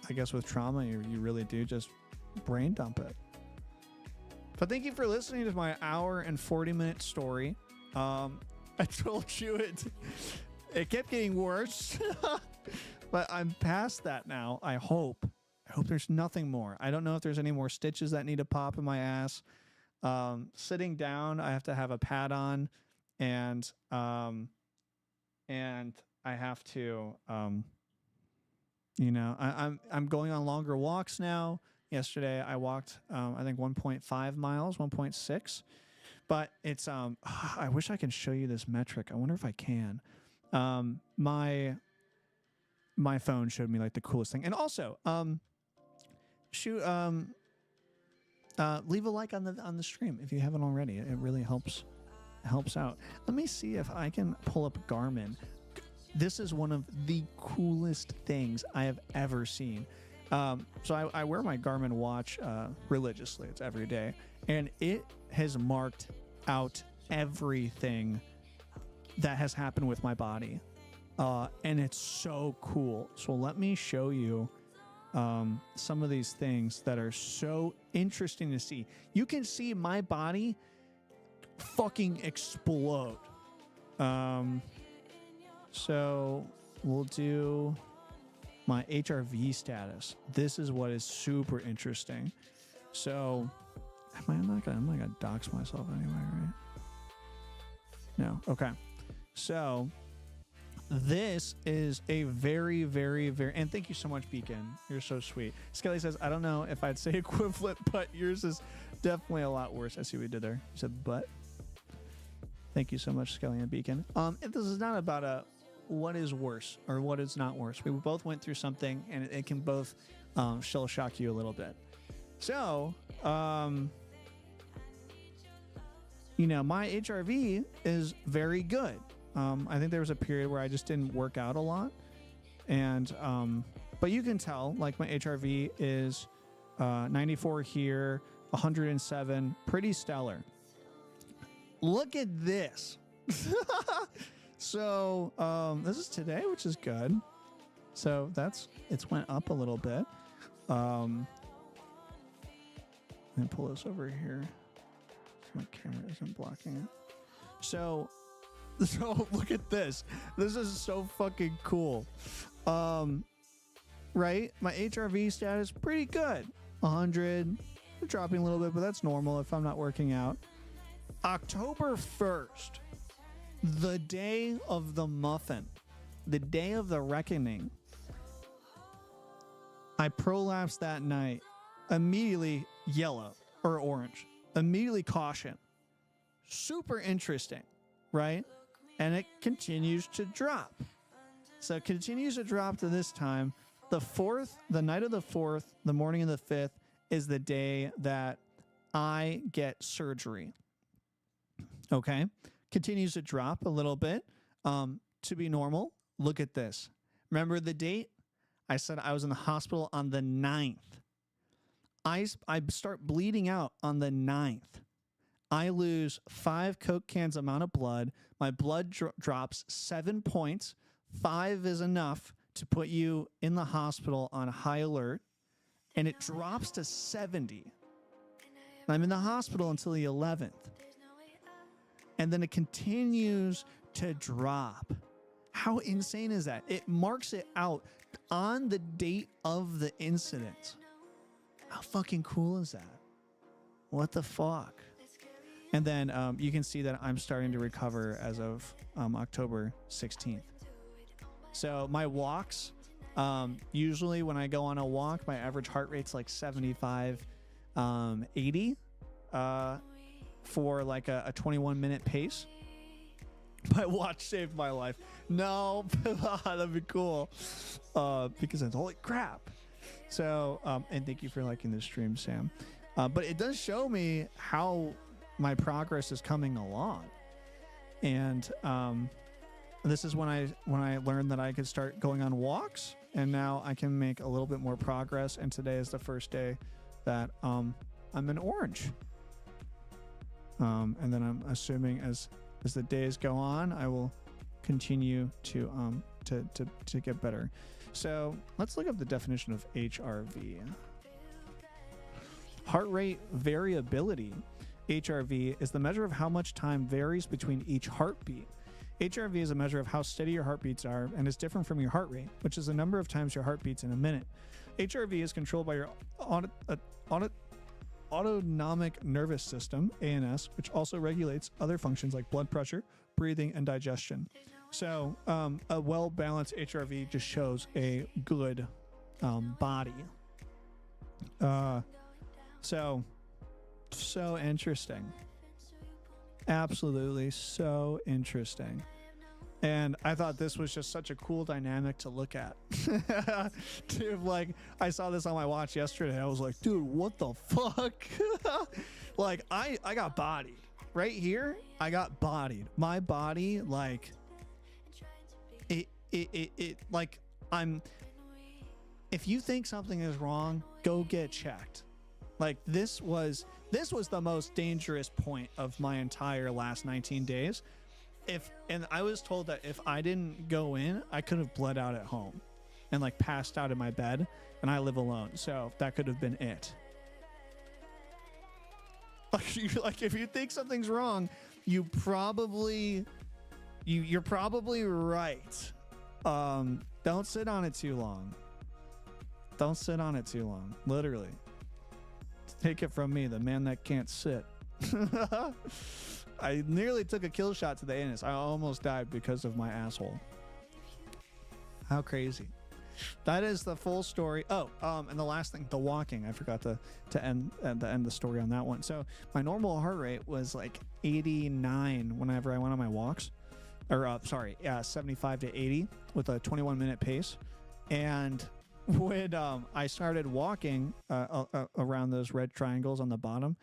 I guess with trauma, you really do just brain dump it. But thank you for listening to my hour and 40-minute story. I told you it kept getting worse, but I'm past that now. I hope there's nothing more. I don't know if there's any more stitches that need to pop in my ass. Sitting down, I have to have a pad on, and I have to, I'm going on longer walks now. Yesterday I walked, I think 1.5 miles, 1.6, but it's, I wish I could show you this metric. I wonder if I can. My phone showed me like the coolest thing. And also, leave a like on the stream if you haven't already. It really helps out. Let me see if I can pull up Garmin. This is one of the coolest things I have ever seen. So I wear my Garmin watch religiously. It's every day, and it has marked out everything that has happened with my body, and it's so cool. So let me show you some of these things that are so interesting to see. You can see my body fucking explode. So we'll do my HRV status. This is what is super interesting. So I'm not gonna dox myself anyway, right? No. Okay. So this is a very, very, very, and thank you so much, Beacon. You're so sweet. Skelly says, I don't know if I'd say equivalent, but yours is definitely a lot worse. I see what we did there. You said but. Thank you so much, Skelly and Beacon. This is not about what is worse or what is not worse. We both went through something, and it can both shell shock you a little bit. So, my HRV is very good. I think there was a period where I just didn't work out a lot, and but you can tell, like, my HRV is 94 here, 107, pretty stellar. Look at this. So this is today, which is good. So it's went up a little bit. Let me pull this over here so my camera isn't blocking it. So look at this. This is so fucking cool. Right? My HRV status pretty good. 100, dropping a little bit, but that's normal if I'm not working out. October 1st, the day of the muffin, the day of the reckoning, I prolapsed that night. Immediately yellow or orange. Immediately caution. Super interesting, right? And it continues to drop. So it continues to drop to this time. The 4th, the night of the 4th, the morning of the 5th is the day that I get surgery. Okay. Continues to drop a little bit to be normal. Look at this. Remember the date? I said I was in the hospital on the 9th. I start bleeding out on the 9th. I lose 5 Coke cans amount of blood. My blood drops 7 points. 5 is enough to put you in the hospital on high alert. And it drops to 70. I'm in the hospital until the 11th. And then it continues to drop. How insane is that? It marks it out on the date of the incident. How fucking cool is that? What the fuck? And then you can see that I'm starting to recover as of October 16th. So my walks, usually when I go on a walk, my average heart rate's like 75, 80 for like a 21-minute pace. My watch saved my life. No, that'd be cool. Because it's holy crap. So, and thank you for liking the stream, Sam. But it does show me how my progress is coming along. And this is when I learned that I could start going on walks, and now I can make a little bit more progress. And today is the first day that I'm in orange. And then I'm assuming as the days go on, I will continue to get better. So let's look up the definition of HRV. Heart rate variability. HRV is the measure of how much time varies between each heartbeat. HRV is a measure of how steady your heartbeats are and is different from your heart rate, which is the number of times your heart beats in a minute. HRV is controlled by your autonomic nervous system, ANS, which also regulates other functions like blood pressure, breathing, and digestion. So a well-balanced HRV just shows a good body. So interesting. Absolutely so interesting. And I thought this was just such a cool dynamic to look at. Dude, like, I saw this on my watch yesterday. I was like, dude, what the fuck? Like, I got bodied. Right here, I got bodied. My body, like, it like, if you think something is wrong, go get checked. Like, this was the most dangerous point of my entire last 19 days. And I was told that if I didn't go in, I could have bled out at home and like passed out in my bed, and I live alone. So that could have been it. Like if you think something's wrong, you're probably right. Don't sit on it too long. Don't sit on it too long. Literally. Take it from me, the man that can't sit. I nearly took a kill shot to the anus. I almost died because of my asshole. How crazy. That is the full story. Oh, and the last thing, the walking. I forgot to end the story on that one. So my normal heart rate was like 89 whenever I went on my walks. Or 75 to 80 with a 21-minute pace. And when I started walking around those red triangles on the bottom,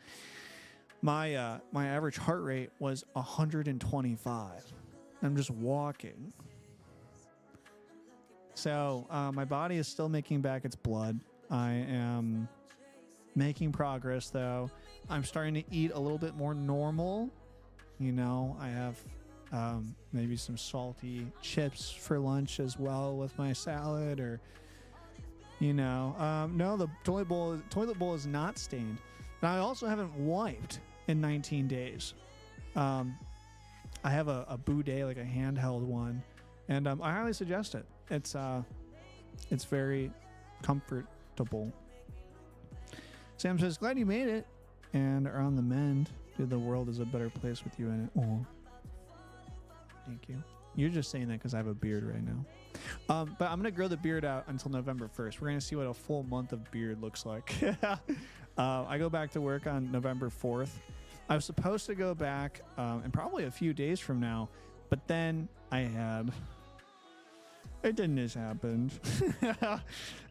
my average heart rate was 125. I'm just walking. So my body is still making back its blood. I am making progress, though. I'm starting to eat a little bit more normal. You know, I have maybe some salty chips for lunch as well with my salad, or no, the toilet bowl is not stained. And I also haven't wiped in 19 days. I have a bidet, like a handheld one, and I highly suggest it. It's very comfortable. Sam says, glad you made it and are on the mend. Dude, the world is a better place with you in it. Oh. Thank you. You're just saying that because I have a beard right now. But I'm going to grow the beard out until November 1st. We're going to see what a full month of beard looks like. I go back to work on November 4th. I was supposed to go back in probably a few days from now, but then it didn't just happen.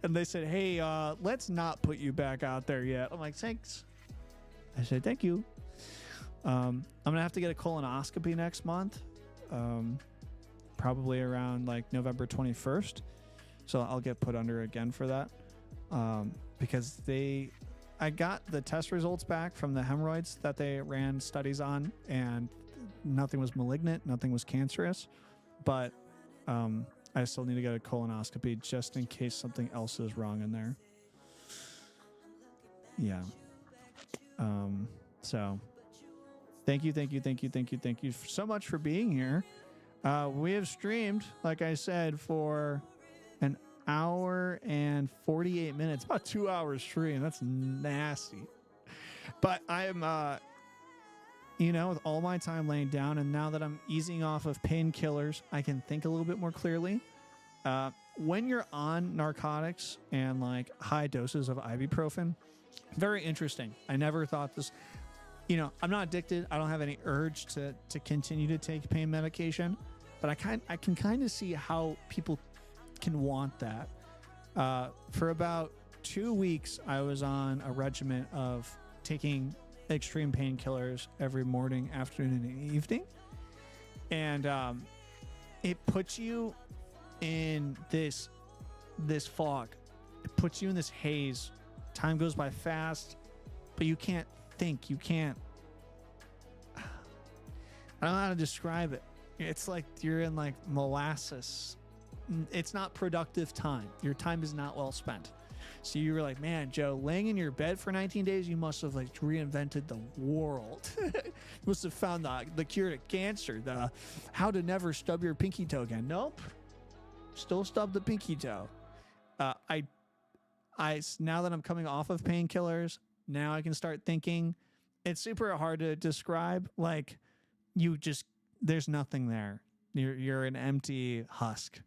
And they said, hey, let's not put you back out there yet. I'm like, thanks. I said, thank you. I'm going to have to get a colonoscopy next month. Probably around like November 21st. So I'll get put under again for that. Because I got the test results back from the hemorrhoids that they ran studies on, and nothing was malignant, nothing was cancerous, but I still need to get a colonoscopy just in case something else is wrong in there. Yeah. So thank you so much for being here. We have streamed, like I said, for an hour and 48 minutes, about 2 hours stream. That's nasty. But I am, with all my time laying down, and now that I'm easing off of painkillers, I can think a little bit more clearly. When you're on narcotics and like high doses of ibuprofen, very interesting. I never thought this, I'm not addicted. I don't have any urge to continue to take pain medication, but I can kind of see how people can want that. For about 2 weeks, I was on a regimen of taking extreme painkillers every morning, afternoon, and evening. And it puts you in this fog. It puts you in this haze. Time goes by fast, but you can't think. You can't. I don't know how to describe it. It's like you're in like molasses. It's not productive time. Your time is not well spent. So you were like, man, Joe, laying in your bed for 19 days, you must have like reinvented the world. You must have found the cure to cancer, how to never stub your pinky toe again. Nope. Still stub the pinky toe. Now that I'm coming off of painkillers, now I can start thinking. It's super hard to describe. Like there's nothing there. You're an empty husk.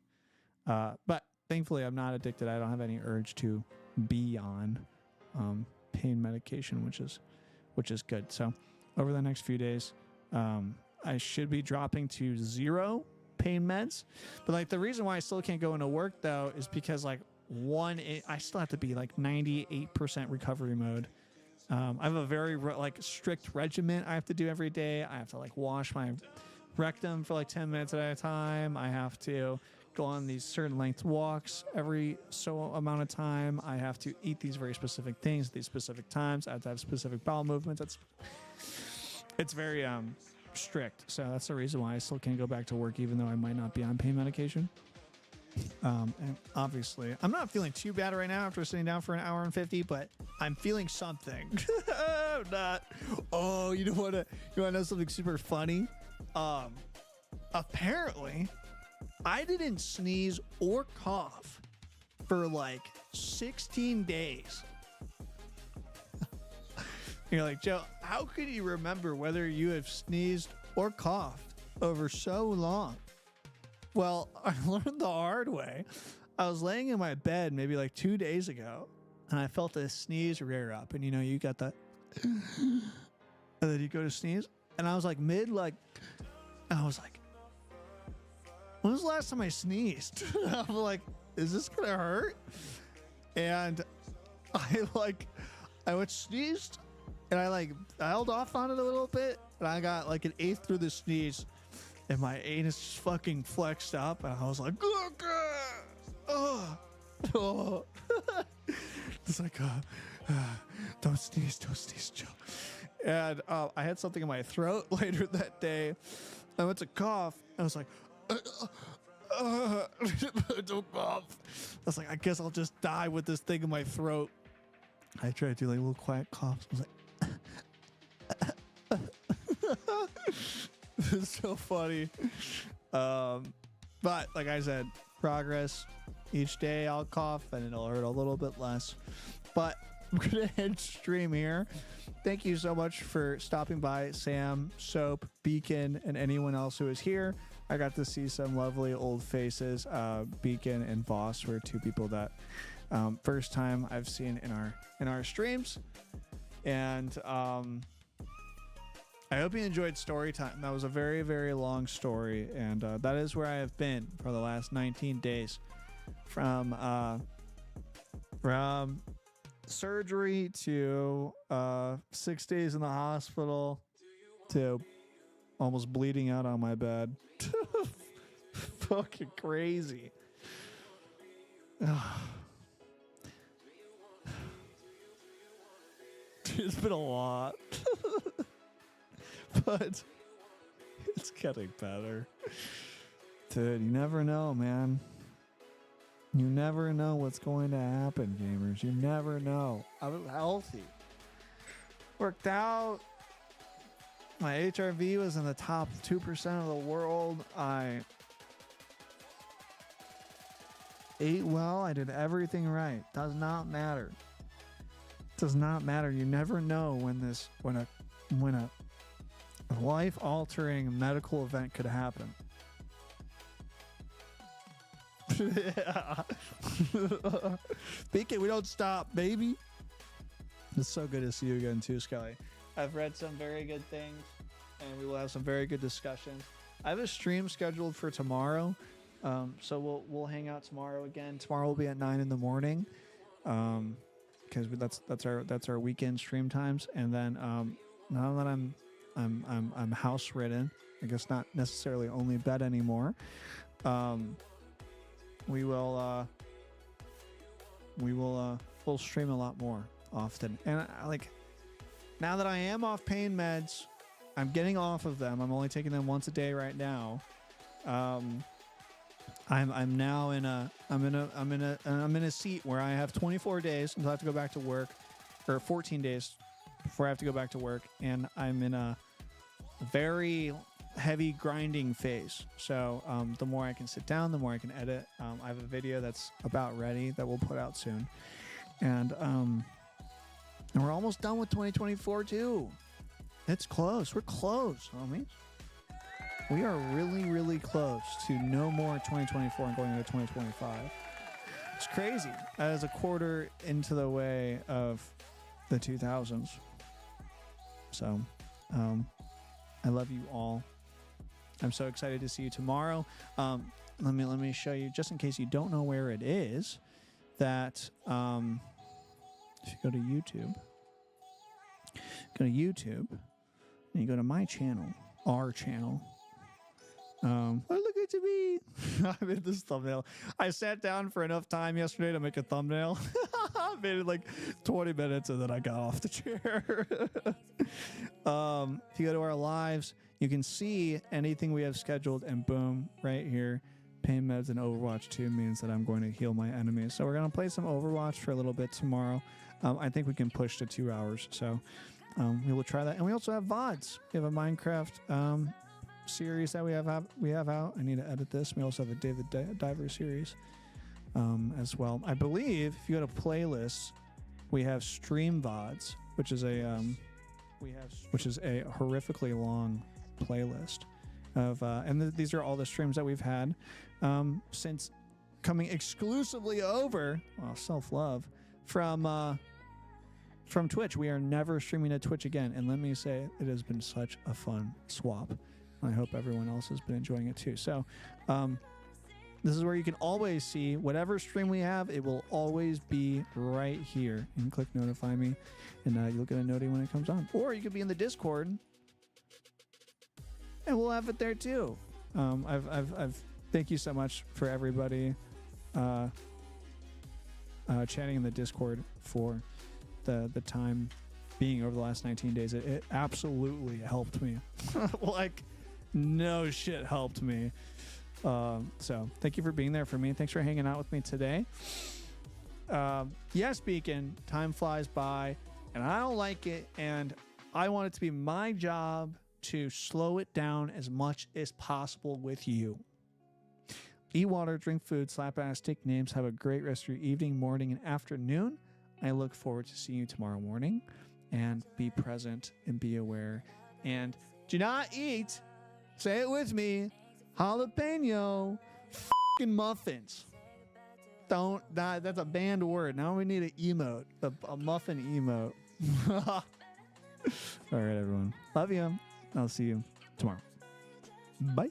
But thankfully I'm not addicted. I don't have any urge to be on pain medication, which is good. So over the next few days, I should be dropping to 0 pain meds. But like the reason why I still can't go into work though is because like I still have to be like 98% recovery mode. I have a very strict regimen I have to do every day. I have to like wash my rectum for like 10 minutes at a time. I have to go on these certain length walks every so amount of time. I have to eat these very specific things at these specific times. I have to have specific bowel movements. It's very strict. So that's the reason why I still can't go back to work, even though I might not be on pain medication. And obviously, I'm not feeling too bad right now after sitting down for an hour and 50, but I'm feeling something. I'm not. Oh, you want to know something super funny? Apparently, I didn't sneeze or cough for like 16 days. You're like, Joe, how could you remember whether you have sneezed or coughed over so long? Well, I learned the hard way. I was laying in my bed maybe like 2 days ago, and I felt a sneeze rear up. And you got that. And then you go to sneeze. And I was like and I was like, when was the last time I sneezed? I'm like, is this going to hurt? And I went sneezed, and I held off on it a little bit, and I got like an eighth through the sneeze. And my anus just fucking flexed up, and I was like, oh. It's like, don't sneeze, Joe. And I had something in my throat later that day. I went to cough, and I was like, don't cough. I was like, I guess I'll just die with this thing in my throat. I tried to do like little quiet coughs. I was like, it's so funny. But like I said, progress. Each day I'll cough and it'll hurt a little bit less. But I'm going to end stream here. Thank you so much for stopping by, Sam, Soap, Beacon, and anyone else who is here. I got to see some lovely old faces. Beacon and Voss were two people that first time I've seen in our streams, and I hope you enjoyed story time. That was a very, very long story, and that is where I have been for the last 19 days, from surgery to 6 days in the hospital to almost bleeding out on my bed. Fucking crazy. It's been a lot. But it's getting better. Dude, you never know, man. You never know what's going to happen, gamers. You never know. I was healthy. Worked out. My HRV was in the top 2% of the world. I ate well. I did everything right. Does not matter. Does not matter. You never know when a life-altering medical event could happen. Yeah. BK, we don't stop, baby. It's so good to see you again too, Skelly. I've read some very good things, and we will have some very good discussions. I have a stream scheduled for tomorrow, so we'll hang out tomorrow again. Tomorrow will be at 9 in the morning, because that's our weekend stream times. And then now that I'm house ridden, I guess not necessarily only bed anymore. We'll stream a lot more often. And now that I am off pain meds, I'm getting off of them. I'm only taking them once a day right now. I'm now in a seat where I have 24 days until I have to go back to work, or 14 days before I have to go back to work, and I'm in a very heavy grinding phase. So the more I can sit down, the more I can edit. I have a video that's about ready that we'll put out soon, and we're almost done with 2024 too. It's close. We're close, homies. We are really, really close to no more 2024 and going into 2025. It's crazy. That is a quarter into the way of the 2000s. So, I love you all. I'm so excited to see you tomorrow. Let me show you, just in case you don't know where it is, that if you go to YouTube, and you go to my channel, our channel. Oh, look at me. I made this thumbnail. I sat down for enough time yesterday to make a thumbnail. I made it like 20 minutes and then I got off the chair. If you go to our lives, you can see anything we have scheduled, and boom, right here, pain meds and Overwatch 2 means that I'm going to heal my enemies. So we're going to play some Overwatch for a little bit tomorrow. I think we can push to 2 hours. So we will try that. And we also have VODs. We have a Minecraft series that we have out. I need to edit this. We also have a David Diver series as well. I believe if you go to playlists, we have stream VODs, which is a horrifically long playlist of these are all the streams that we've had since coming exclusively over self-love from Twitch. We are never streaming to Twitch again, and let me say, it has been such a fun swap. I hope everyone else has been enjoying it too. So this is where you can always see whatever stream we have. It will always be right here. You can click notify me, and you'll get a notice when it comes on. Or you could be in the Discord, and we'll have it there too. I've thank you so much for everybody chatting in the Discord for the time being over the last 19 days. It absolutely helped me. Like, no shit helped me. So thank you for being there for me. Thanks for hanging out with me today. Yes, Beacon, time flies by, and I don't like it, and I want it to be my job to slow it down as much as possible with you. Eat water, drink food, slap ass, take names. Have a great rest of your evening, morning, and afternoon. I look forward to seeing you tomorrow morning. And be present and be aware. And do not eat, say it with me, Jalapeno fucking muffins. That's a banned word. Now we need an emote, a muffin emote. All right, everyone. Love you. I'll see you tomorrow. Bye.